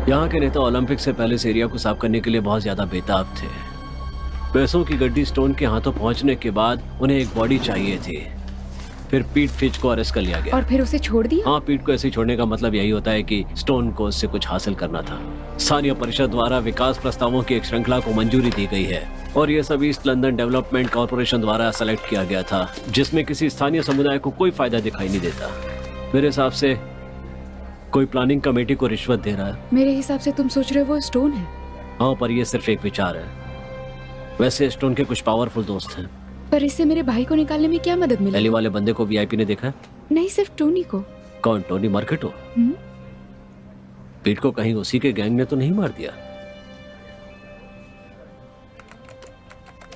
यहाँ के नेता ओलंपिक से पहले इस एरिया को साफ करने के लिए बहुत ज्यादा बेताब थे। पैसों की गड्डी स्टोन के हाथों पहुंचने के बाद उन्हें एक बॉडी चाहिए थी। फिर पीट फिच को अरेस्ट कर लिया गया।
और फिर उसे छोड़ दिया?
हाँ, पीट को ऐसे छोड़ने का मतलब यही होता है कि स्टोन को उससे कुछ हासिल करना था। स्थानीय परिषद द्वारा विकास प्रस्तावों की एक श्रृंखला को मंजूरी दी गई है और ये सब ईस्ट लंदन डेवलपमेंट कॉर्पोरेशन द्वारा सेलेक्ट किया गया था, जिसमें किसी स्थानीय समुदाय को कोई फायदा दिखाई नहीं देता। मेरे हिसाब से कोई प्लानिंग कमेटी को रिश्वत दे रहा है।
मेरे हिसाब से तुम सोच रहे हो वो स्टोन है।
हाँ, पर ये सिर्फ एक विचार है। वैसे स्टोन के कुछ पावरफुल दोस्त हैं।
पर इससे मेरे भाई को निकालने में क्या मदद मिलेगी?
पहले वाले बंदे को वीआईपी ने देखा है?
नहीं, सिर्फ टोनी को।
कौन? टोनी मार्केटो? पीट को कहीं उसी के गैंग ने तो नहीं मार दिया?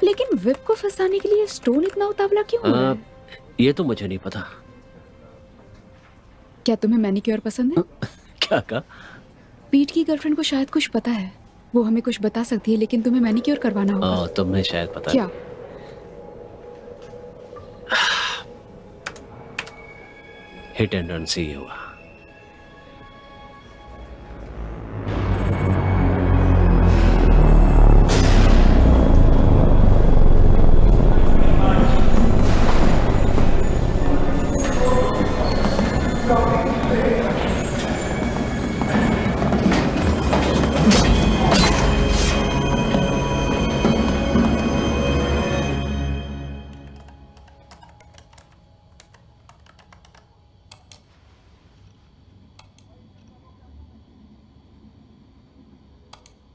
लेकिन विप को फंसाने के लिए स्टोन इतना उतावला क्यों हो रहा है?
ये तो मुझे नहीं पता।
क्या तुम्हें मैनिक्योर पसंद है?
क्या कहा?
पीट की गर्लफ्रेंड को शायद कुछ पता है, वो हमें कुछ बता सकती है, लेकिन तुम्हें मैनिक्योर करवाना होगा।
तुम्हें शायद पता
क्या?
हिट एंड रन से ही हुआ।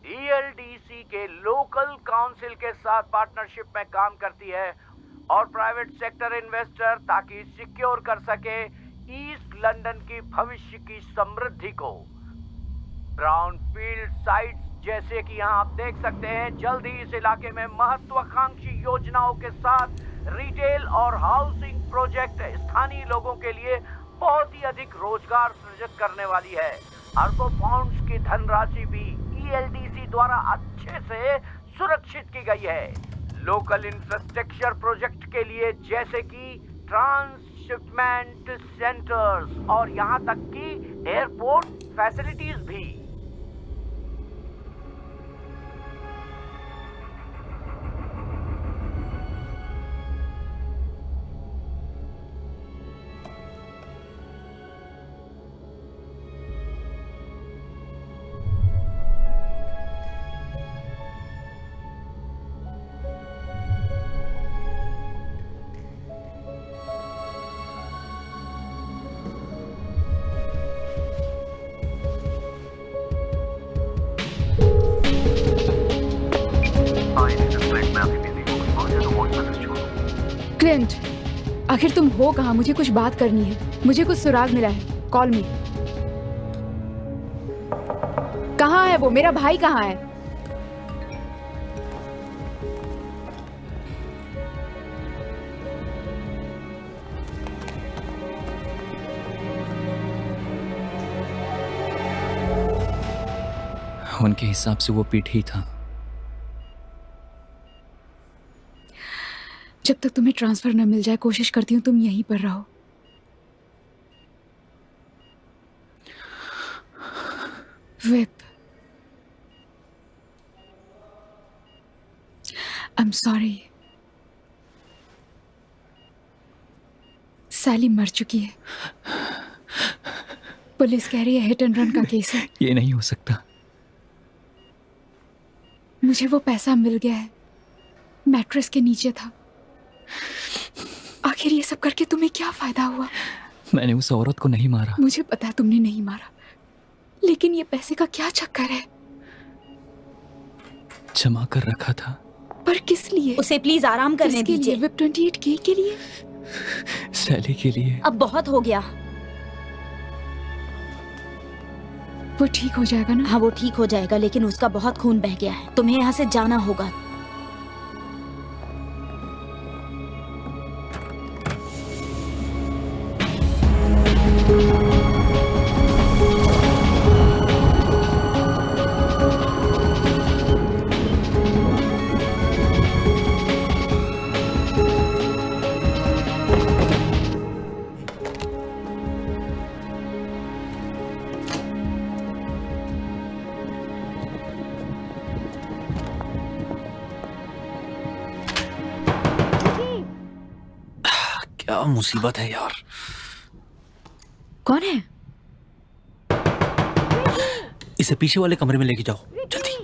ELDC के लोकल काउंसिल के साथ पार्टनरशिप में काम करती है और प्राइवेट सेक्टर इन्वेस्टर ताकि सिक्योर कर सके ईस्ट लंदन की भविष्य की समृद्धि को। ब्राउनफील्ड साइट्स जैसे कि यहाँ आप देख सकते हैं, जल्द ही इस इलाके में महत्वाकांक्षी योजनाओं के साथ रिटेल और हाउसिंग प्रोजेक्ट स्थानीय लोगों के लिए बहुत ही अधिक रोजगार सृजित करने वाली है। अरबों पाउंड्स की धनराशि भी ELDC द्वारा अच्छे से सुरक्षित की गई है। लोकल इंफ्रास्ट्रक्चर प्रोजेक्ट के लिए जैसे कि ट्रांसशिपमेंट सेंटर्स और यहाँ तक कि एयरपोर्ट फैसिलिटीज भी।
क्लिंट, आखिर तुम हो कहाँ? मुझे कुछ बात करनी है। मुझे कुछ सुराग मिला है। कॉल मी। कहाँ है वो? मेरा भाई कहाँ है?
उनके हिसाब से वो पीट ही था।
जब तक तुम्हें ट्रांसफर न मिल जाए, कोशिश करती हूँ तुम यहीं पर रहो। Whip, I am sorry. Sally मर चुकी है। पुलिस कह रही है हिट एंड रन का केस है।
ये नहीं हो सकता।
मुझे वो पैसा मिल गया है, मैट्रेस के नीचे था। आखिर ये सब करके तुम्हें क्या फायदा हुआ?
मैंने उस औरत को नहीं मारा।
मुझे पता है तुमने नहीं मारा, लेकिन ये पैसे का क्या चक्कर है?
जमा कर रखा था।
पर किस लिए?
उसे प्लीज आराम करने दीजिए।
विप 28K के लिए?
सैली के लिए।
अब बहुत हो गया।
वो ठीक हो जाएगा ना?
हाँ, वो ठीक हो जाएगा, लेकिन उसका बहुत खून बह गया है। तुम्हें यहाँ से जाना होगा।
क्या मुसीबत है यार।
कौन है?
इसे पीछे वाले कमरे में लेके जाओ जल्दी।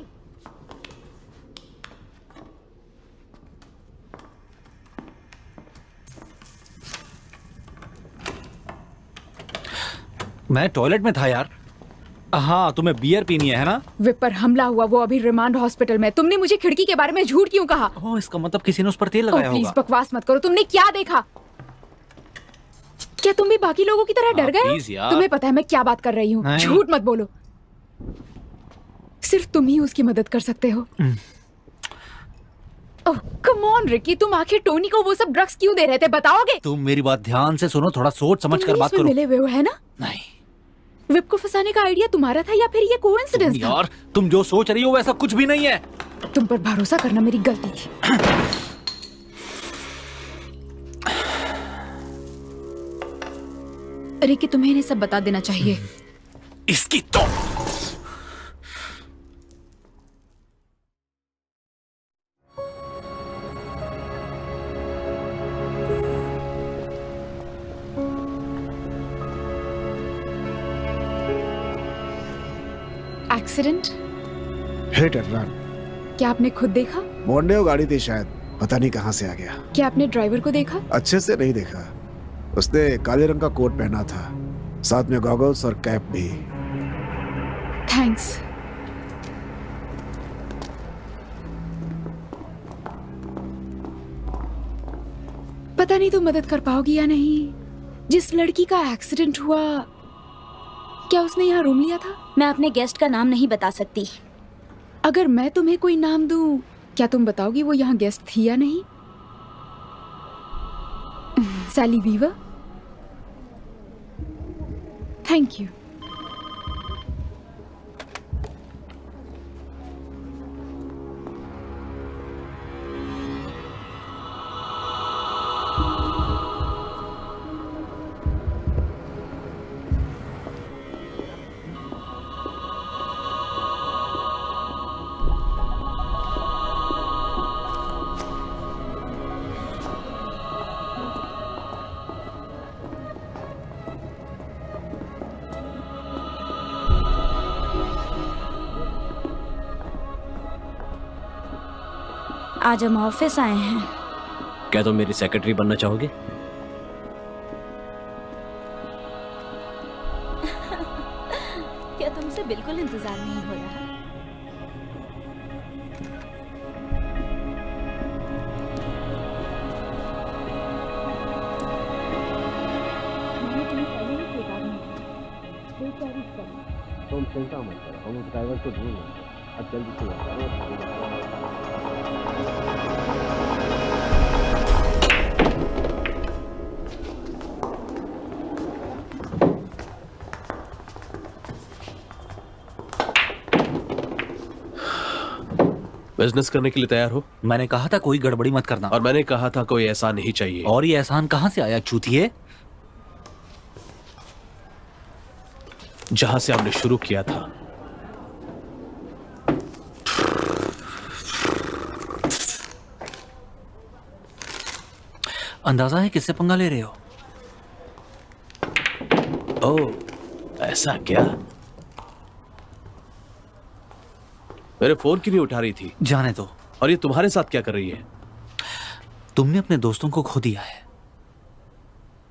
मैं टॉयलेट में था यार। हाँ, तुम्हें बियर पीनी है ना?
विप पर हमला हुआ, वो अभी रिमांड हॉस्पिटल में। तुमने मुझे खिड़की के बारे में झूठ क्यों कहा?
ओह, इसका मतलब किसी ने उस पर तेल लगाया होगा।
प्लीज बकवास मत करो। तुमने क्या देखा? क्या तुम भी बाकी लोगों की तरह डर गए हो? तुम्हें पता है मैं क्या बात कर रही हूँ। झूठ मत बोलो। सिर्फ तुम ही उसकी मदद कर सकते हो। ओह कम ऑन रिकी, तुम आखिर टोनी को वो सब ड्रग्स क्यों दे रहे थे? बताओगे?
तुम मेरी बात ध्यान से सुनो, थोड़ा सोच समझ कर बात करो।
मिले हुए हो है ना?
नहीं।
विप को फंसाने का आइडिया तुम्हारा था या फिर ये कोइंसिडेंस था?
यार तुम जो सोच रही हो वैसा कुछ भी नहीं है।
तुम पर भरोसा करना मेरी गलती थी। रिकी, तुम्हें इन्हें सब बता देना चाहिए।
इसकी तो
एक्सीडेंट?
Hit and run.
क्या आपने खुद देखा?
मोंडेओ गाड़ी थी शायद, पता नहीं कहां से आ गया।
क्या आपने ड्राइवर को देखा?
अच्छे से नहीं देखा। उसने काले रंग का कोट पहना था, साथ में गॉगल्स और कैप भी।
थैंक्स। पता नहीं तुम मदद कर पाओगी या नहीं। जिस लड़की का एक्सीडेंट हुआ, क्या उसने यहाँ रूम लिया था?
मैं अपने गेस्ट का नाम नहीं बता सकती।
अगर मैं तुम्हें कोई नाम दूं, क्या तुम बताओगी वो यहाँ गेस्ट थी या नहीं? सैली वीवर। Thank you.
आज हम ऑफिस आए हैं।
क्या तुम मेरी सेक्रेटरी बनना चाहोगे?
क्या तुमसे बिल्कुल इंतजार नहीं हो रहा?
तुम चिंता मत करो, हम उस ड्राइवर को ढूंढ लेंगे। अब जल्दी से
बिजनेस करने के लिए तैयार हो?
मैंने कहा था कोई गड़बड़ी मत करना।
और मैंने कहा था कोई एहसान नहीं चाहिए।
और ये एहसान कहां से आया चूतिए?
जहां से आपने शुरू किया था।
अंदाजा है किससे पंगा ले रहे हो?
ओह, ऐसा क्या? मेरे फोन क्यों नहीं उठा रही थी?
जाने दो।
और ये तुम्हारे साथ क्या कर रही है?
तुमने अपने दोस्तों को खो दिया है।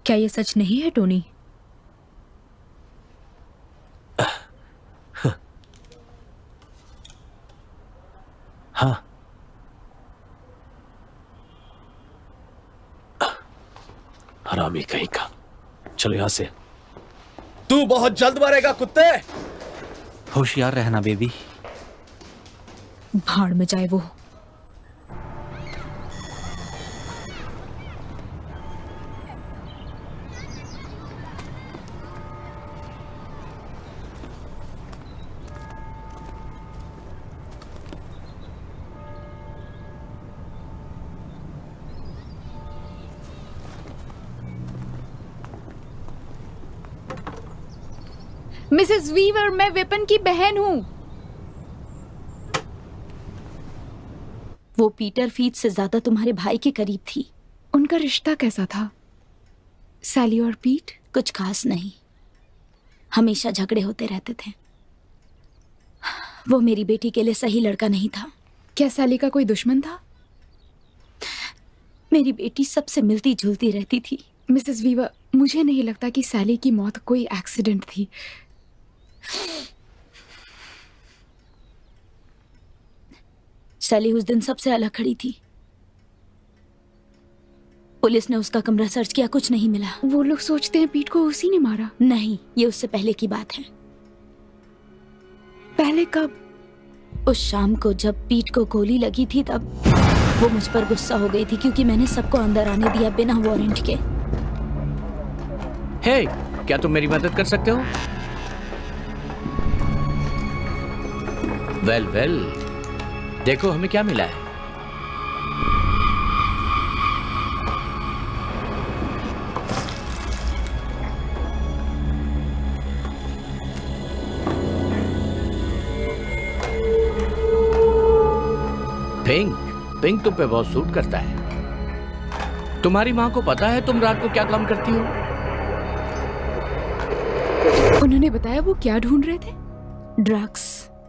क्या ये सच नहीं है टोनी?
हाँ। हरामी कहीं का। चलो यहां से। तू बहुत जल्द मरेगा कुत्ते।
होशियार रहना बेबी।
भाड़ में जाए वो। मिसेस वीवर, मैं विपिन की बहन हूं।
वो पीटर फीट से ज्यादा तुम्हारे भाई के करीब थी।
उनका रिश्ता कैसा था? सैली और पीट?
कुछ खास नहीं, हमेशा झगड़े होते रहते थे। वो मेरी बेटी के लिए सही लड़का नहीं था।
क्या सैली का कोई दुश्मन था?
मेरी बेटी सबसे मिलती जुलती रहती थी।
मिसेस वीवर, मुझे नहीं लगता कि सैली की मौत कोई एक्सीडेंट थी।
सैली उस दिन सबसे अलग खड़ी थी। पुलिस ने उसका कमरा सर्च किया, कुछ नहीं मिला।
वो लोग सोचते हैं पीट को उसी ने मारा।
नहीं, ये उससे पहले की बात है।
पहले कब?
उस शाम को जब पीट को गोली लगी थी तब वो मुझ पर गुस्सा हो गई थी क्योंकि मैंने सबको अंदर आने दिया बिना वारंट के।
हे, क्या तुम मेरी मदद कर सकते हो? वेल वेल, देखो हमें क्या मिला है। पिंक, पिंक तुम पे बहुत सूट करता है। तुम्हारी माँ को पता है तुम रात को क्या काम करती हो?
उन्होंने बताया वो क्या ढूंढ रहे थे?
ड्रग्स।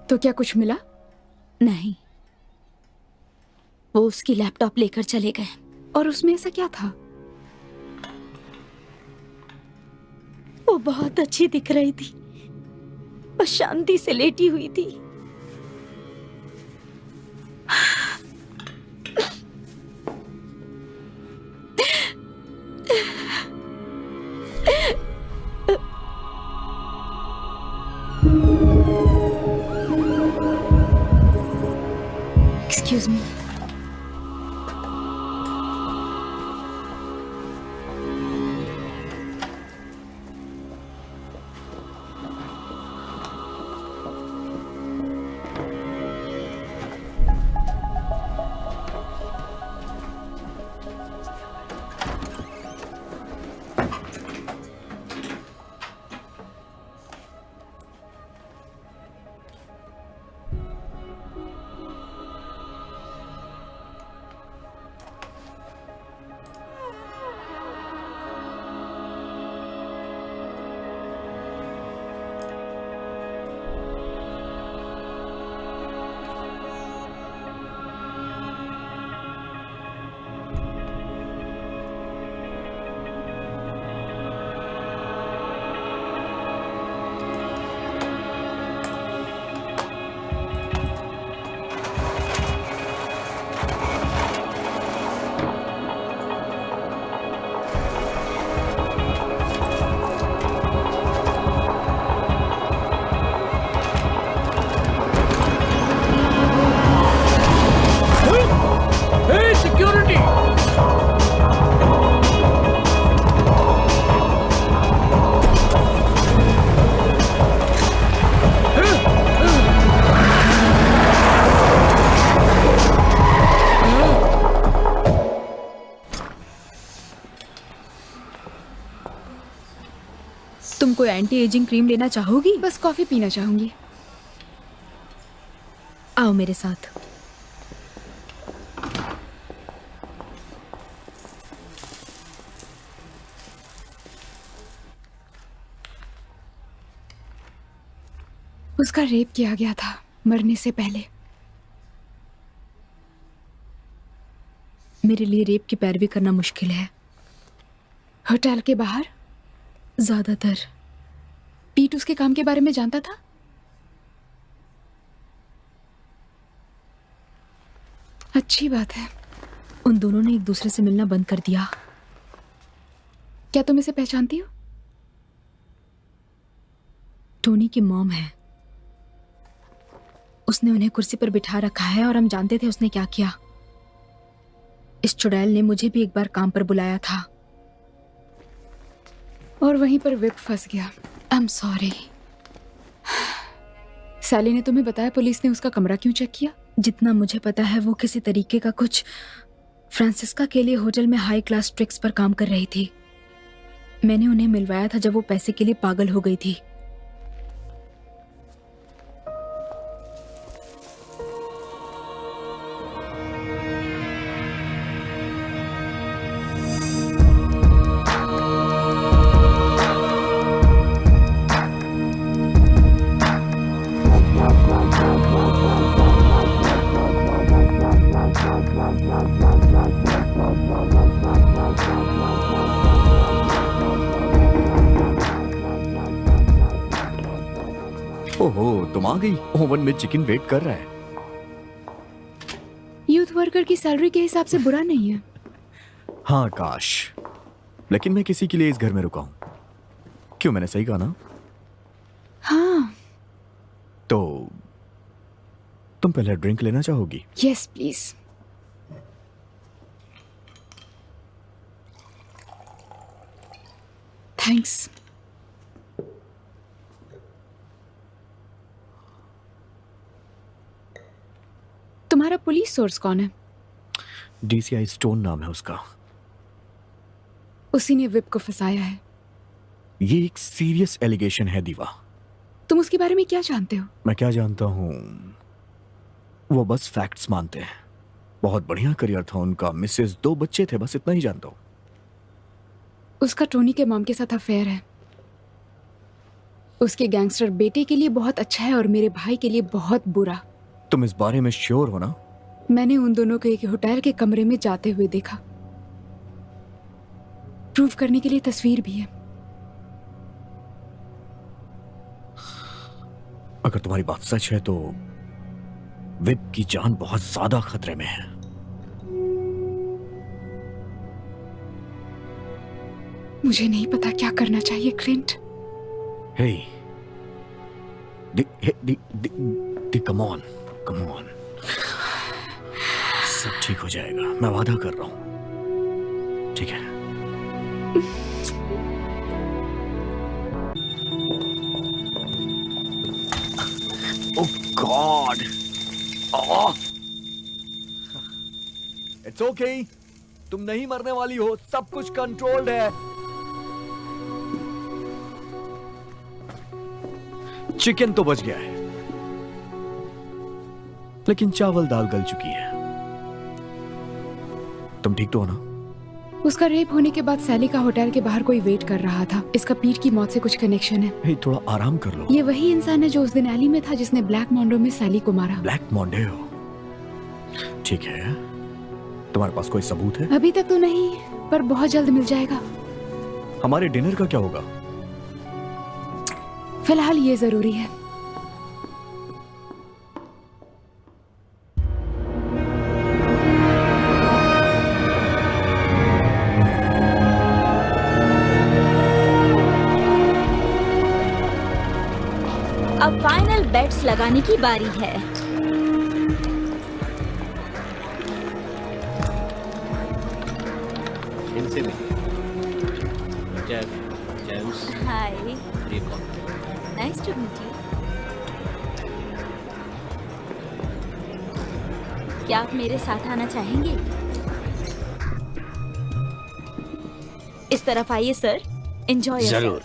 तो क्या कुछ मिला?
नहीं, वो उसकी लैपटॉप लेकर चले गए।
और उसमें ऐसा क्या था?
वो बहुत अच्छी दिख रही थी, बस शांति से लेटी हुई थी।
Excuse me. तुम कोई एंटी एजिंग क्रीम लेना चाहोगी? बस कॉफी पीना चाहूंगी। आओ मेरे साथ। उसका रेप किया गया था मरने से पहले। मेरे लिए रेप की पैरवी करना मुश्किल है। होटल के बाहर ज्यादातर पीट उसके काम के बारे में जानता था। अच्छी बात है। उन दोनों ने एक दूसरे से मिलना बंद कर दिया। क्या तुम इसे पहचानती हो? टोनी की मॉम है। उसने उन्हें कुर्सी पर बिठा रखा है और हम जानते थे उसने क्या किया। इस चुड़ैल ने मुझे भी एक बार काम पर बुलाया था और वहीं पर विप फंस गया। आई एम सॉरी। सैली ने तुम्हें बताया पुलिस ने उसका कमरा क्यों चेक किया? जितना मुझे पता है वो किसी तरीके का कुछ फ्रांसिस्का के लिए होटल में हाई क्लास ट्रिक्स पर काम कर रही थी। मैंने उन्हें मिलवाया था जब वो पैसे के लिए पागल हो गई थी।
तुम आ गई। ओवन में चिकन वेट कर रहा है।
यूथ वर्कर की सैलरी के हिसाब से बुरा नहीं है।
हाँ काश, लेकिन मैं किसी के लिए इस घर में रुका हूं। क्यों, मैंने सही कहा ना?
हाँ।
तो तुम पहले ड्रिंक लेना चाहोगी?
Yes please. थैंक्स। तुम्हारा पुलिस सोर्स कौन है?
DCI स्टोन नाम है उसका।
उसी ने विप को फंसाया है।
ये एक सीरियस एलिगेशन है दीवा।
तुम उसके बारे में क्या जानते हो?
मैं क्या जानता हूं, वो बस फैक्ट्स मानते हैं। बहुत बढ़िया करियर था उनका, मिसेस, 2 बच्चे थे, बस इतना ही जानता हूं।
उसका टोनी के मॉम के साथ अफेयर है। उसके गैंगस्टर बेटे के लिए बहुत अच्छा है और मेरे भाई के लिए बहुत बुरा।
तुम इस बारे में श्योर हो ना?
मैंने उन दोनों को एक होटल के कमरे में जाते हुए देखा। प्रूव करने के लिए तस्वीर भी है।
अगर तुम्हारी बात सच है तो विप की जान बहुत ज्यादा खतरे में है।
मुझे नहीं पता क्या करना चाहिए Clint.
Hey, come on, come on. सब ठीक हो जाएगा, मैं वादा कर रहा हूं, ठीक है? ओह गॉड, इट्स ओके, तुम नहीं मरने वाली हो, सब कुछ कंट्रोल्ड है। चिकन तो बच गया है, लेकिन चावल दाल गल चुकी है। तुम ठीक तो हो ना?
उसका रेप होने के बाद सैली का होटल के बाहर कोई वेट कर रहा था। इसका पीट की मौत से कुछ कनेक्शन है।
हे, थोड़ा आराम कर लो।
ये वही इंसान है जो उस दिन एली में था जिसने ब्लैक मॉन्डो में सैली को मारा।
ब्लैक मॉन्डो? ठीक है, तुम्हारे पास कोई सबूत है?
अभी तक तो नहीं, पर बहुत जल्द मिल जाएगा।
हमारे डिनर का क्या होगा?
फिलहाल ये जरूरी है।
अब फाइनल बेट्स लगाने की बारी है।
इनसे मिलिए। Jeff, James.
Hi. Nice to meet you. क्या आप मेरे साथ आना चाहेंगे? इस तरफ आइए सर, एंजॉय।
जरूर।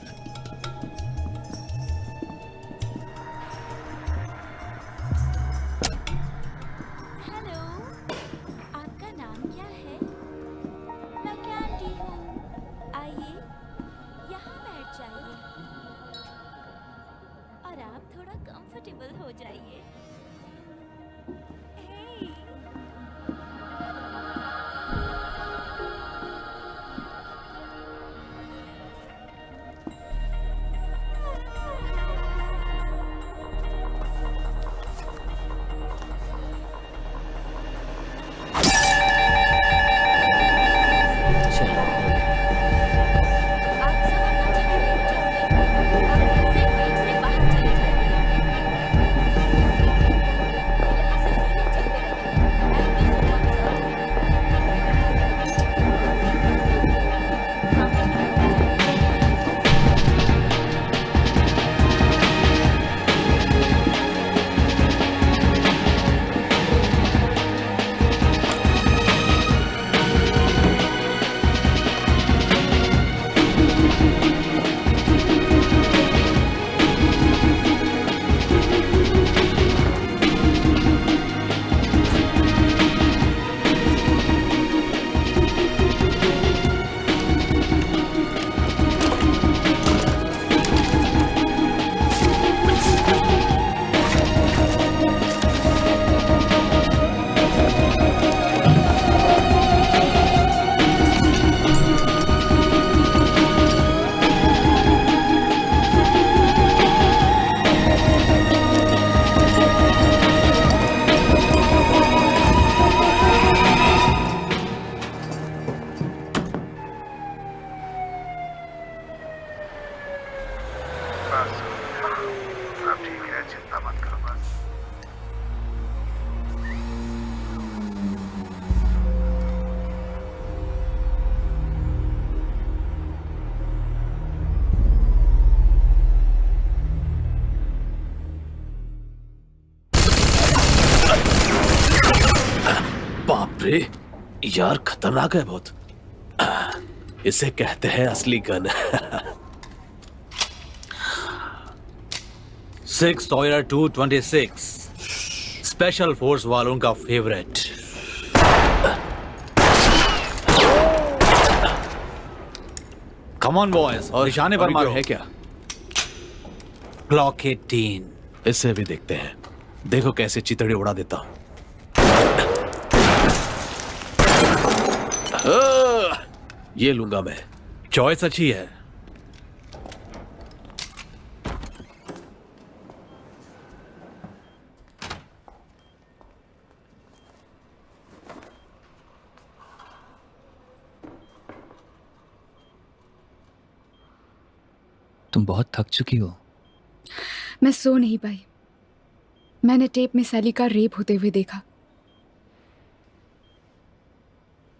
बाप रे, यार खतरनाक है बहुत। इसे कहते हैं असली गन।
6 Sawyer 226 स्पेशल फोर्स वालों का फेवरेट। कम ऑन बॉयज, और निशाने पर मारो।
है क्या?
क्लॉक 18।
इससे भी देखते हैं, देखो कैसे चितड़े उड़ा देता हूं। ये लूंगा मैं।
चॉइस अच्छी है।
तुम बहुत थक चुकी हो।
मैं सो नहीं पाई। मैंने टेप में सैली का रेप होते हुए देखा।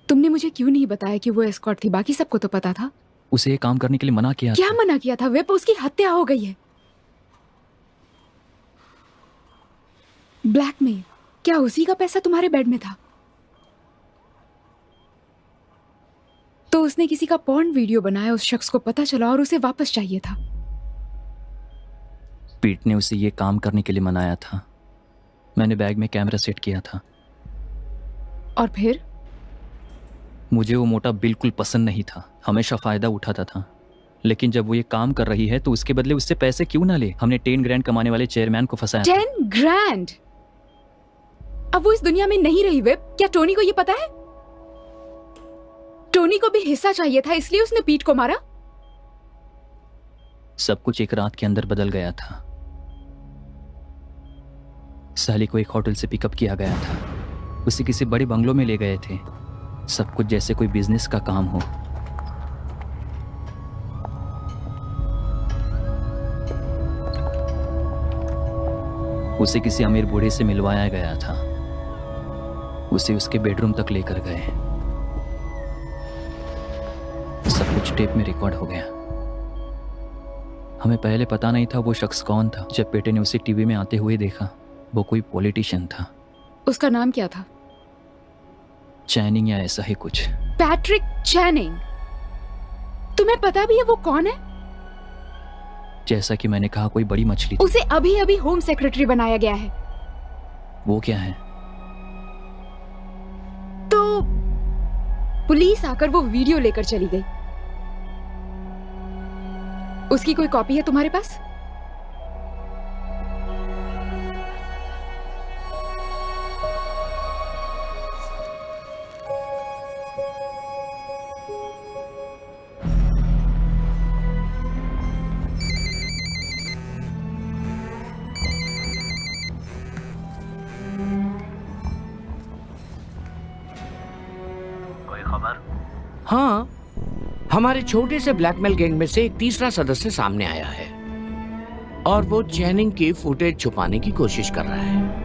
तुमने मुझे क्यों नहीं बताया कि वो एस्कॉर्ट थी? बाकी सबको तो पता था।
उसे ये काम करने के लिए मना किया
क्या मना किया था? वेब, उसकी हत्या हो गई है। ब्लैकमेल? क्या उसी का पैसा तुम्हारे बेड में था? तो उसने किसी का पॉर्न वीडियो बनाया, उस शख्स को पता चला और उसे वापस चाहिए था।
पीट ने उसे ये काम करने के लिए मनाया था। मैंने बैग में कैमरा सेट किया था।
और फिर?
मुझे वो मोटा बिल्कुल पसंद नहीं था, हमेशा फायदा उठाता था। लेकिन जब वो ये काम कर रही है तो उसके बदले उससे पैसे क्यों ना ले? हमने 10 ग्रैंड कमाने वाले चेयरमैन को फंसाया।
10 ग्रैंड? अब वो इस दुनिया में नहीं रही। वेब, क्या टोनी को ये पता है? टोनी को भी हिस्सा चाहिए था, इसलिए उसने पीट को मारा।
सब कुछ एक रात के अंदर बदल गया था। साली को एक होटल से पिकअप किया गया था। उसे किसी बड़े बंगलों में ले गए थे। सब कुछ जैसे कोई बिजनेस का काम हो। उसे किसी अमीर बूढ़े से मिलवाया गया था। उसे उसके बेडरूम तक लेकर गए। सब कुछ टेप में रिकॉर्ड हो गया। हमें पहले पता नहीं था वो शख्स कौन था। जब बेटे ने उसे टीवी में आते हुए देखा, वो कोई पॉलिटिशियन था।
उसका नाम क्या था?
चैनिंग या ऐसा ही कुछ।
पैट्रिक चैनिंग? तुम्हें पता भी है वो कौन है?
जैसा कि मैंने कहा, कोई बड़ी मछली थी।
उसे अभी अभी होम सेक्रेटरी बनाया गया है।
वो क्या है?
तो पुलिस आकर वो वीडियो लेकर चली गई। उसकी कोई कॉपी है तुम्हारे पास?
कोई खबर?
हाँ, हमारे छोटे से ब्लैकमेल गैंग में से एक तीसरा सदस्य सामने आया है और वो चैनिंग की फुटेज छुपाने की कोशिश कर रहा है।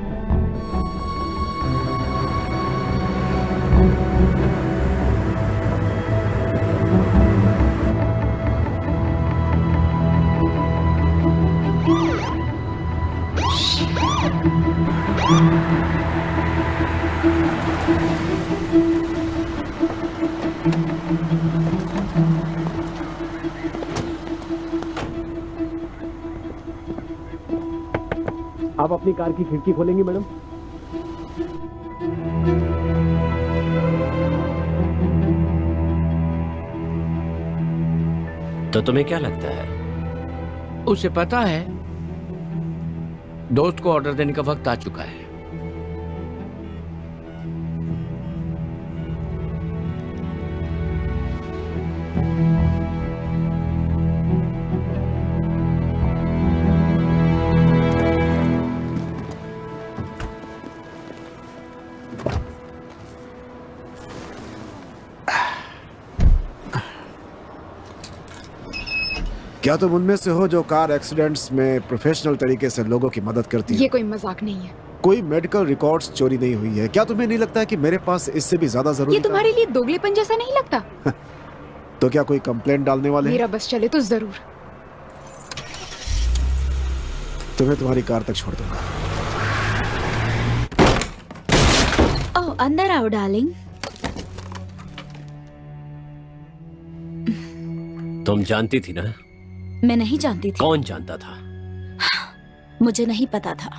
आप अपनी कार की खिड़की खोलेंगी मैडम?
तो तुम्हें क्या लगता है?
उसे पता है दोस्त को ऑर्डर देने का वक्त आ चुका है।
क्या तुम उनमें से हो जो कार एक्सीडेंट्स में प्रोफेशनल तरीके से लोगों की मदद करती है?
ये कोई मजाक नहीं है।
कोई मेडिकल रिकॉर्ड्स चोरी नहीं हुई है। क्या तुम्हें नहीं लगता है कि मेरे पास इससे भी ज्यादा जरूरी
ये तुम्हारे लिए दोगलेपन जैसा नहीं लगता?
तो क्या कोई कंप्लेंट डालने वाले हैं?
मेरा बस चले तो जरूर।
तुम्हें तुम्हारी कार तक छोड़ दूंगा।
अंदर आओ डार्लिंग।
तुम जानती थी ना?
मैं नहीं जानती थी।
कौन जानता था?
मुझे नहीं पता था।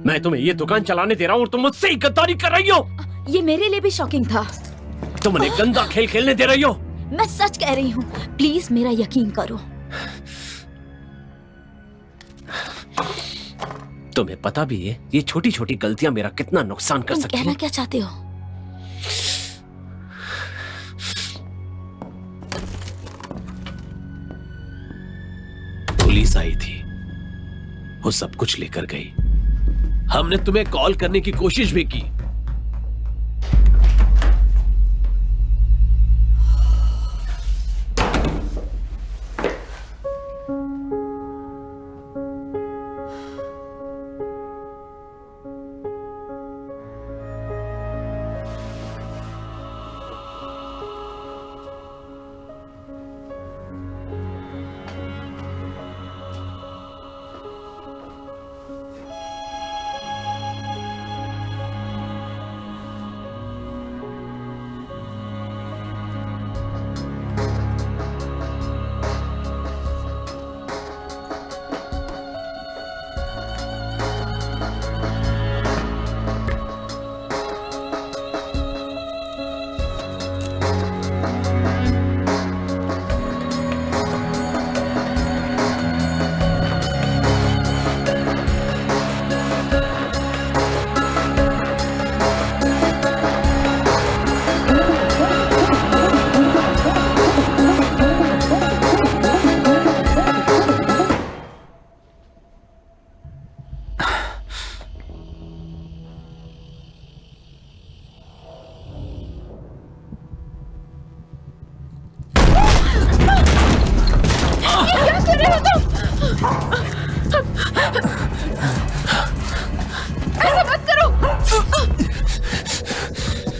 मैं तुम्हें ये दुकान चलाने दे रहा हूँ और तुम मुझसे ही गद्दारी कर रही हो।
ये मेरे लिए भी शॉकिंग था।
तुम उन्हें गंदा खेल खेलने दे रही हो।
मैं सच कह रही हूँ, प्लीज मेरा यकीन करो।
तुम्हें पता भी है ये छोटी छोटी गलतियां मेरा कितना नुकसान कर सकती हैं।
कहना क्या चाहते हो?
पुलिस आई थी, वो सब कुछ लेकर गई। हमने तुम्हें कॉल करने की कोशिश भी की।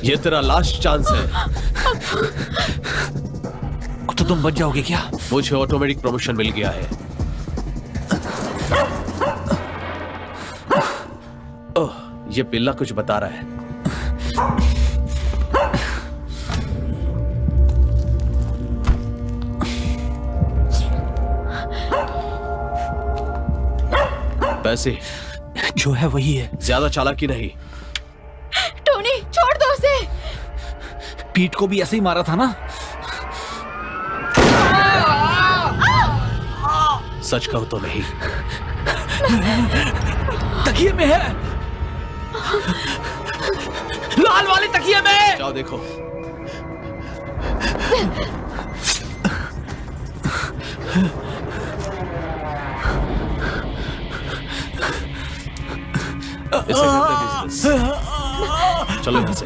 ये तेरा लास्ट चांस है।
तो तुम बच जाओगे क्या?
मुझे ऑटोमेटिक प्रमोशन मिल गया है। ओह, ये पिल्ला कुछ बता रहा है। पैसे
जो है वही है,
ज्यादा चालाकी नहीं।
टोनी छोड़ दो उसे।
पीट को भी ऐसे ही मारा था ना?
सच कहो तो नहीं।
तकिए में है, लाल वाले तकिए में।
जाओ देखो। इसे कहते हैं बिजनेस। चलो यहाँ से।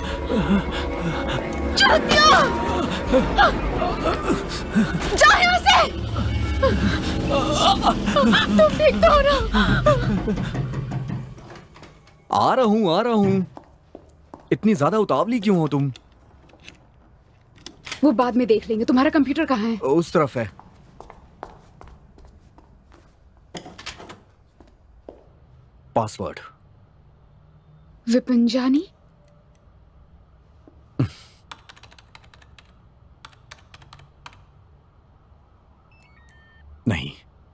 जा यहाँ से। तुम ठीक तो हो ना?
आ रहा हूँ। इतनी ज्यादा उतावली क्यों हो तुम?
वो बाद में देख लेंगे। तुम्हारा कंप्यूटर कहाँ है?
उस तरफ है। पासवर्ड
विपिंजानी।
नहीं,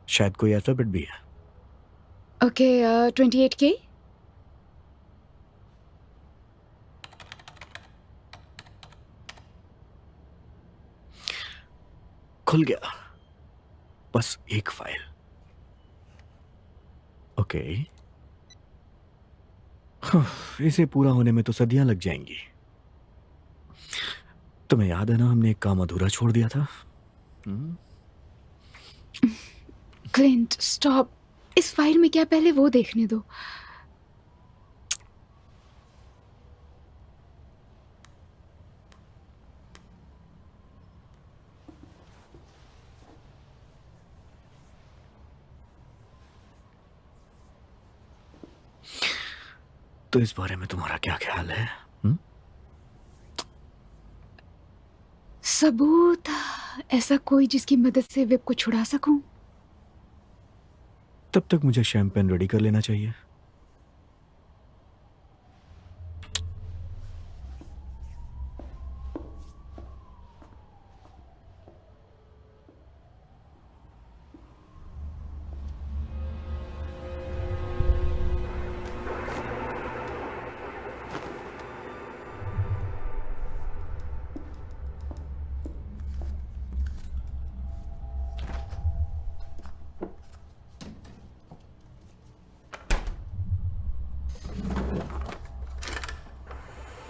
शायद कोई अल्फाबेट भी है।
Okay, 28K।
खुल गया, बस एक फाइल। ओके, इसे पूरा होने में तो सदियां लग जाएंगी। तुम्हें याद है ना, हमने एक काम अधूरा छोड़ दिया था।
Clint stop. इस फाइल में क्या, पहले वो देखने दो।
तो इस बारे में तुम्हारा क्या ख्याल है?
सबूत, ऐसा कोई जिसकी मदद से वेब को छुड़ा सकूं?
तब तक मुझे शैंपेन रेडी कर लेना चाहिए।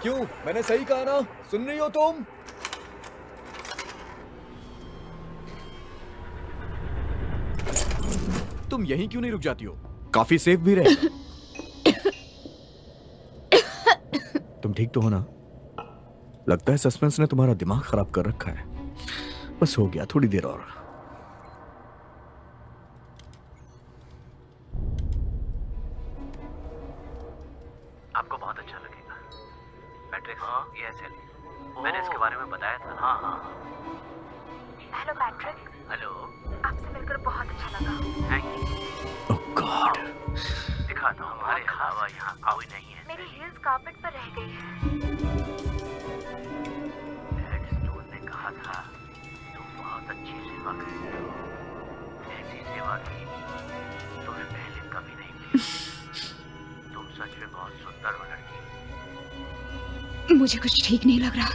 क्यों? मैंने सही कहा ना? सुन रही हो तुम? तुम यहीं क्यों नहीं रुक जाती हो? काफी सेफ भी रहे। तुम ठीक तो हो ना? लगता है सस्पेंस ने तुम्हारा दिमाग खराब कर रखा है। बस हो गया, थोड़ी देर और।
आपको बहुत अच्छा लगेगा। पैट्रिक, ये है सेली। मैंने इसके बारे में बताया था। हाँ।
Hello Patrick.
हेलो।
आपसे मिलकर बहुत अच्छा लगा।
Thank you.
Oh God.
दिखा दो, हमारे हवा यहाँ आवी नहीं है।
मेरी हील्स कार्पेट पर रह गई है।
हेडस्टोन ने कहा था तुम बहुत अच्छी सेवा करते हो। ऐसी सेवा की तुम्हें पहले कभी नहीं मिली। तुम सच में बहुत सुंदर हो लड़की।
मुझे कुछ ठीक नहीं लग रहा।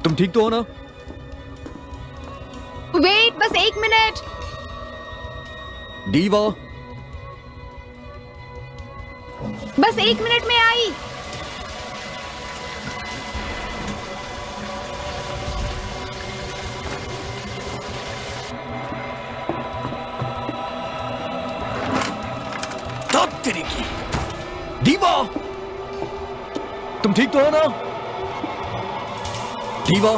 तुम ठीक तो हो ना?
वेट, बस 1 मिनट।
दीवा,
बस 1 मिनट में आई।
तेरी की दीवा, तुम ठीक तो हो ना? दीवा,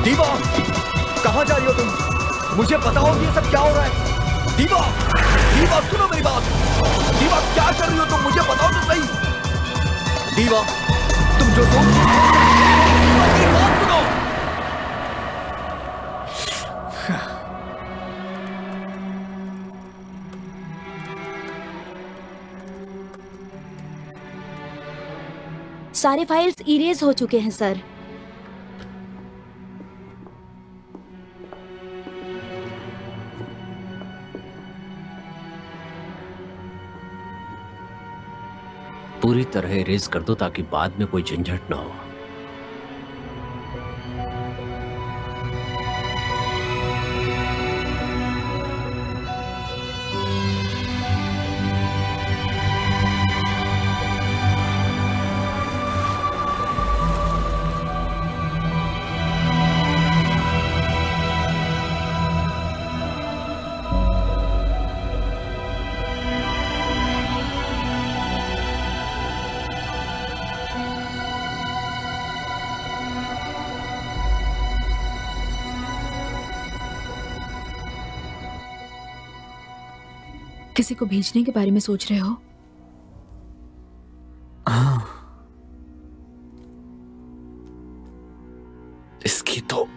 दीवा, कहां जा रही हो तुम? मुझे बताओ कि ये सब क्या हो रहा है। दीवा, दीवा सुनो मेरी बात। दीवा क्या कर रही हो तुम? मुझे बताओ तो सही। दीवा, तुम जो सोच रही हो मेरी बात सुनो।
सारे फाइल्स इरेज हो चुके हैं सर।
पूरी तरह इरेज कर दो ताकि बाद में कोई झंझट ना हो।
किसी को भेजने के बारे में सोच रहे हो?
हाँ, इसकी तो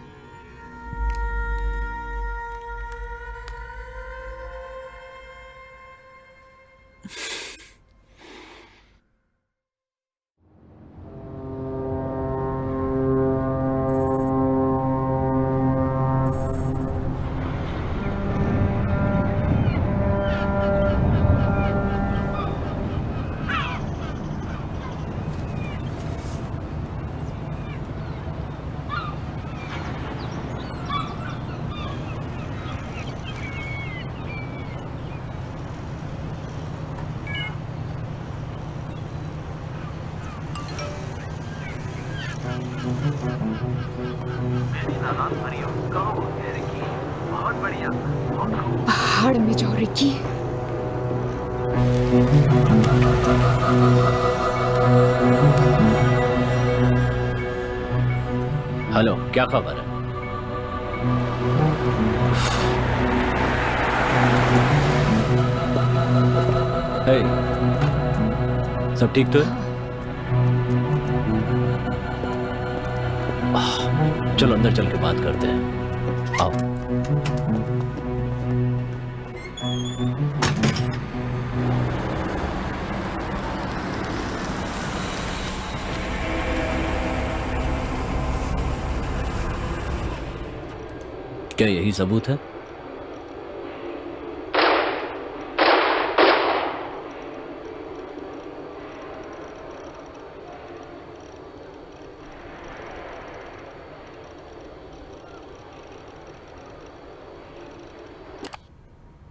पहाड़ में जाओ रिकी।
हेलो, क्या खबर है? हे, सब ठीक तो है? चलो अंदर चल के बात करते हैं। आओ। क्या यही सबूत है?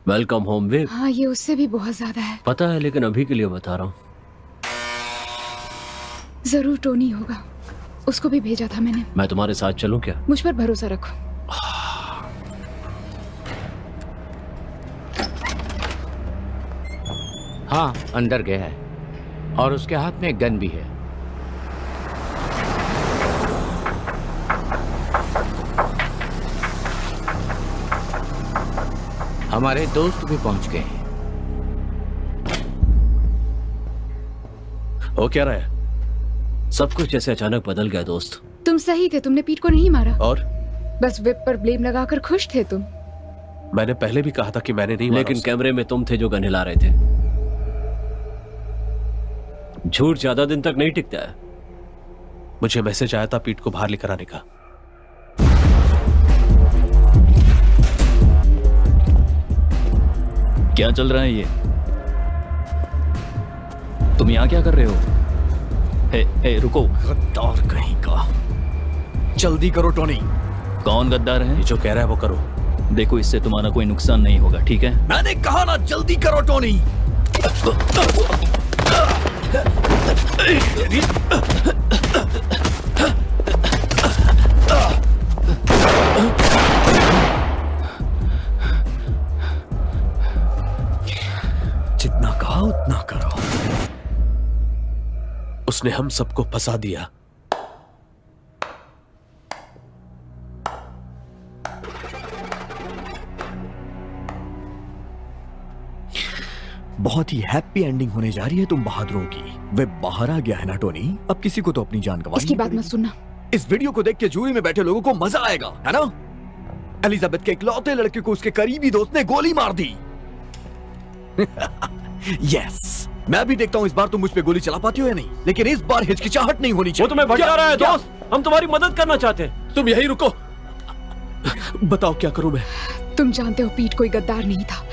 वेलकम होम विव।
हाँ, ये उससे भी बहुत ज्यादा है।
पता है, लेकिन अभी के लिए बता रहा हूँ।
जरूर टोनी होगा, उसको भी भेजा था मैंने।
मैं तुम्हारे साथ चलूं क्या?
मुझ पर भरोसा रखो।
हाँ, अंदर गया है और उसके हाथ में एक गन भी है। हमारे दोस्त भी पहुंच गए हैं।
हो क्या रहा है?
सब कुछ जैसे अचानक बदल गया दोस्त।
तुम सही थे, तुमने पीट को नहीं मारा।
और
बस विप पर ब्लेम लगाकर खुश थे तुम।
मैंने पहले भी कहा था कि मैंने नहीं मारा
लेकिन
उसे।
कैमरे में तुम थे जो गन हिला रहे थे। झूठ ज्यादा दिन तक नहीं टिकता है।
मुझे मैसेज आया था पीट को बाहर लेकर आने का।
क्या चल रहा है ये? तुम यहाँ क्या कर रहे हो? हे, रुको।
गद्दार कहीं का। जल्दी करो टोनी।
कौन गद्दार है?
ये जो कह रहा है वो करो।
देखो, इससे तुम्हारा कोई नुकसान नहीं होगा, ठीक है?
मैंने कहा ना, जल्दी करो टोनी। जितना कहा उतना करो।
उसने हम सबको फंसा दिया।
बहुत ही हैप्पी एंडिंग होने जा रही है तुम बहादुरों की। वे बाहर आ गया है ना टोनी, अब किसी को तो अपनी जान गंवानी
इसकी
नहीं
बात मत
पड़ेगी।
सुनना।
इस वीडियो को देख के जूरी में बैठे लोगों को मजा आएगा, है ना? एलिजाबेथ के इकलौते लड़के को उसके करीबी दोस्त ने गोली मार दी। यस, मैं भी देखता हूँ इस बार तुम मुझ पे गोली चला पाती हो या नहीं, लेकिन इस बार हिचकिचाहट नहीं होनी चाहिए।
वो तुम्हें भटका रहा है दोस्त। हम तुम्हारी मदद करना चाहते हैं।
तुम यहीं रुको। बताओ क्या करूं मैं?
तुम जानते हो पीट कोई गद्दार नहीं था।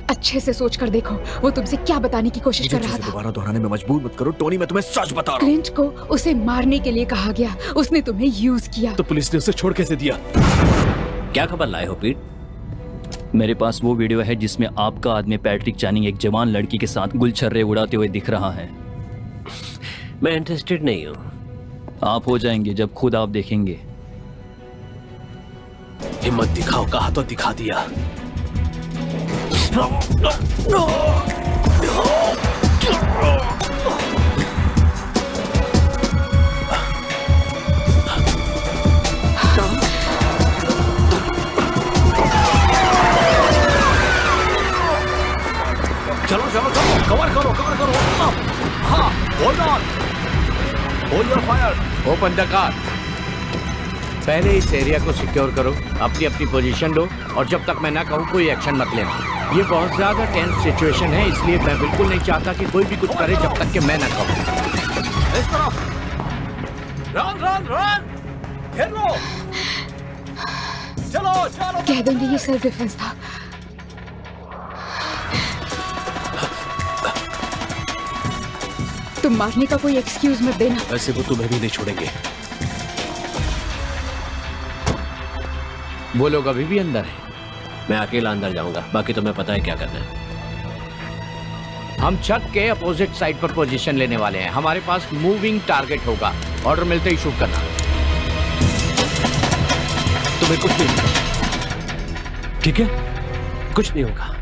अच्छे से सोच कर देखो, वो तुमसे क्या बताने की कोशिश कर रहा था।
दोबारा दोहराने में मजबूर मत करो टोनी, मैं तुम्हें सच बता रहा हूँ।
क्लिंट को उसे मारने के लिए कहा गया, उसने तुम्हें यूज किया।
तो पुलिस ने उसे छोड़ कैसे दिया?
क्या खबर लाए हो पीट?
मेरे पास वो वीडियो है जिसमें आपका आदमी पैट्रिक चैनिंग एक जवान लड़की के साथ गुलछर्रे उड़ाते हुए दिख रहा है।
मैं इंटरेस्टेड नहीं हूँ।
आप हो जाएंगे जब खुद आप देखेंगे।
हिम्मत दिखाओ, कहा तो दिखा दिया।
चलो चलो चलो, कवर करो कवर करो। हाँ, hold on, hold your fire.
Open the car. पहले इस एरिया को सिक्योर करो, अपनी अपनी पोजीशन लो और जब तक मैं ना कहूँ कोई एक्शन मत लेना। ये बहुत ज्यादा टेंस सिचुएशन है, इसलिए मैं बिल्कुल नहीं चाहता कि कोई भी कुछ करे जब तक कि मैं ना कहूँ।
इस तरफ। रन रन रन, खेल लो। चलो चलो।
कह देंगे ये सेल्फ डिफेंस था। तुम मारने का कोई एक्सक्यूज मत देना।
वैसे वो तुम्हें भी नहीं छोड़ेंगे।
वो लोग अभी भी अंदर हैं।
मैं अकेला अंदर जाऊंगा, बाकी तुम्हें पता है क्या करना है।
हम छत के अपोजिट साइड पर पोजीशन लेने वाले हैं। हमारे पास मूविंग टारगेट होगा, ऑर्डर मिलते ही शूट करना।
तुम्हें कुछ नहीं, ठीक है? कुछ नहीं होगा।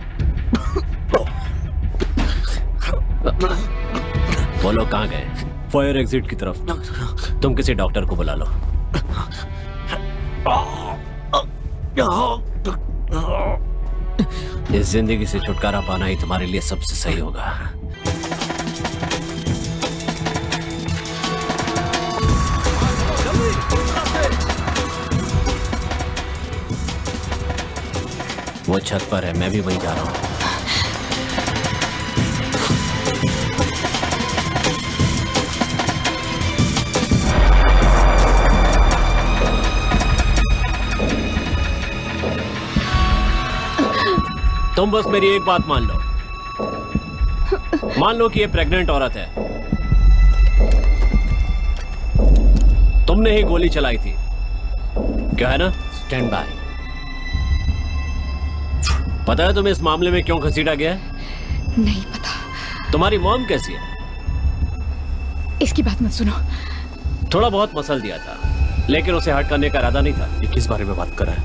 वो लोग कहाँ गए? फायर एग्जिट की तरफ। तुम किसी डॉक्टर को बुला लो। इस जिंदगी से छुटकारा पाना ही तुम्हारे लिए सबसे सही होगा। वो छत पर है, मैं भी वहीं जा रहा हूं। तुम बस मेरी एक बात मान लो। मान लो कि ये प्रेग्नेंट औरत है। तुमने ही गोली चलाई थी, क्या है ना?
Stand by.
पता है तुम्हें इस मामले में क्यों घसीटा गया है?
नहीं पता।
तुम्हारी मॉम कैसी है?
इसकी बात मत सुनो।
थोड़ा बहुत मसल दिया था, लेकिन उसे हर्ट करने का इरादा नहीं था।
ये किस बारे में बात कर रहा है?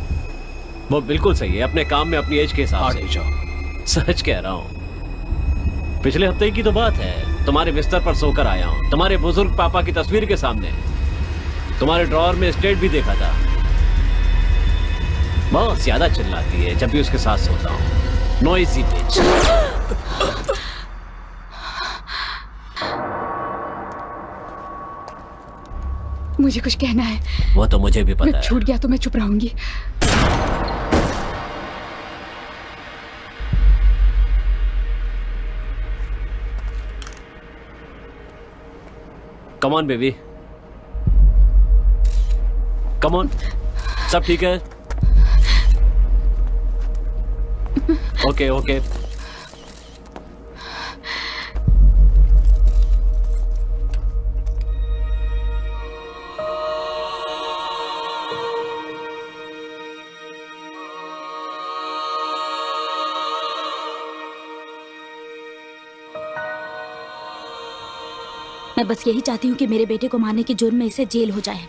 वो बिल्कुल सही है, अपने काम में अपनी एज के हिसाब से।
जाओ।
सच कह रहा हूँ, पिछले हफ्ते की तो बात है। तुम्हारे बिस्तर पर सोकर आया हूँ, तुम्हारे बुजुर्ग पापा की तस्वीर के सामने। तुम्हारे ड्रॉअर में स्टेट भी देखा था। बहुत ज्यादा चिल्लाती है जब भी उसके साथ सोता हूँ। नॉइजी बिच।
मुझे कुछ कहना है।
वो तो मुझे भी पता है।
छूट गया तो मैं चुप रहूंगी।
Come on baby, come on. सब ठीक है? Okay okay.
मैं बस यही चाहती हूँ कि मेरे बेटे को मारने के जुर्म में इसे जेल हो जाए।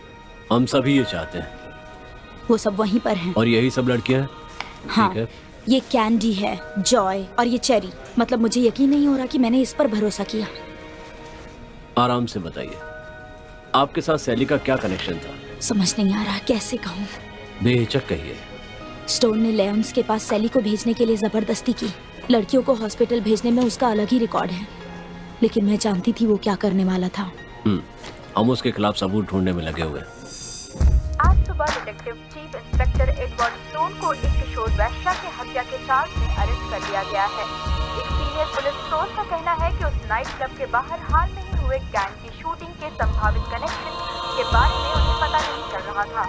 हम सभी ये चाहते हैं।
वो सब वहीं पर हैं।
और यही सब लड़कियां हैं?
हाँ,
ठीक है।
ये कैंडी है, जॉय और ये चेरी। मतलब मुझे यकीन नहीं हो रहा कि मैंने इस पर भरोसा किया।
आराम से बताइए, आपके साथ सैली का क्या कनेक्शन था?
समझ नहीं आ रहा कैसे कहूँ।
बेहिचक कहिए।
स्टोन ने लेयन्स के पास सैली को भेजने के लिए जबरदस्ती की। लड़कियों को हॉस्पिटल भेजने में उसका अलग ही रिकॉर्ड है, लेकिन मैं जानती थी वो क्या करने वाला था।
हम उसके खिलाफ सबूत ढूंढने में लगे हुए।
आज सुबह detective chief inspector Edward stone को एक किशोर वैश्या की हत्या के चार्ज में अरेस्ट कर लिया गया है। एक सीनियर पुलिस सोर्स का कहना है कि उस नाइट क्लब के बाहर हाल में ही हुए गैंग की शूटिंग के संभावित कनेक्शन के बारे में उन्हें पता नहीं चल रहा था।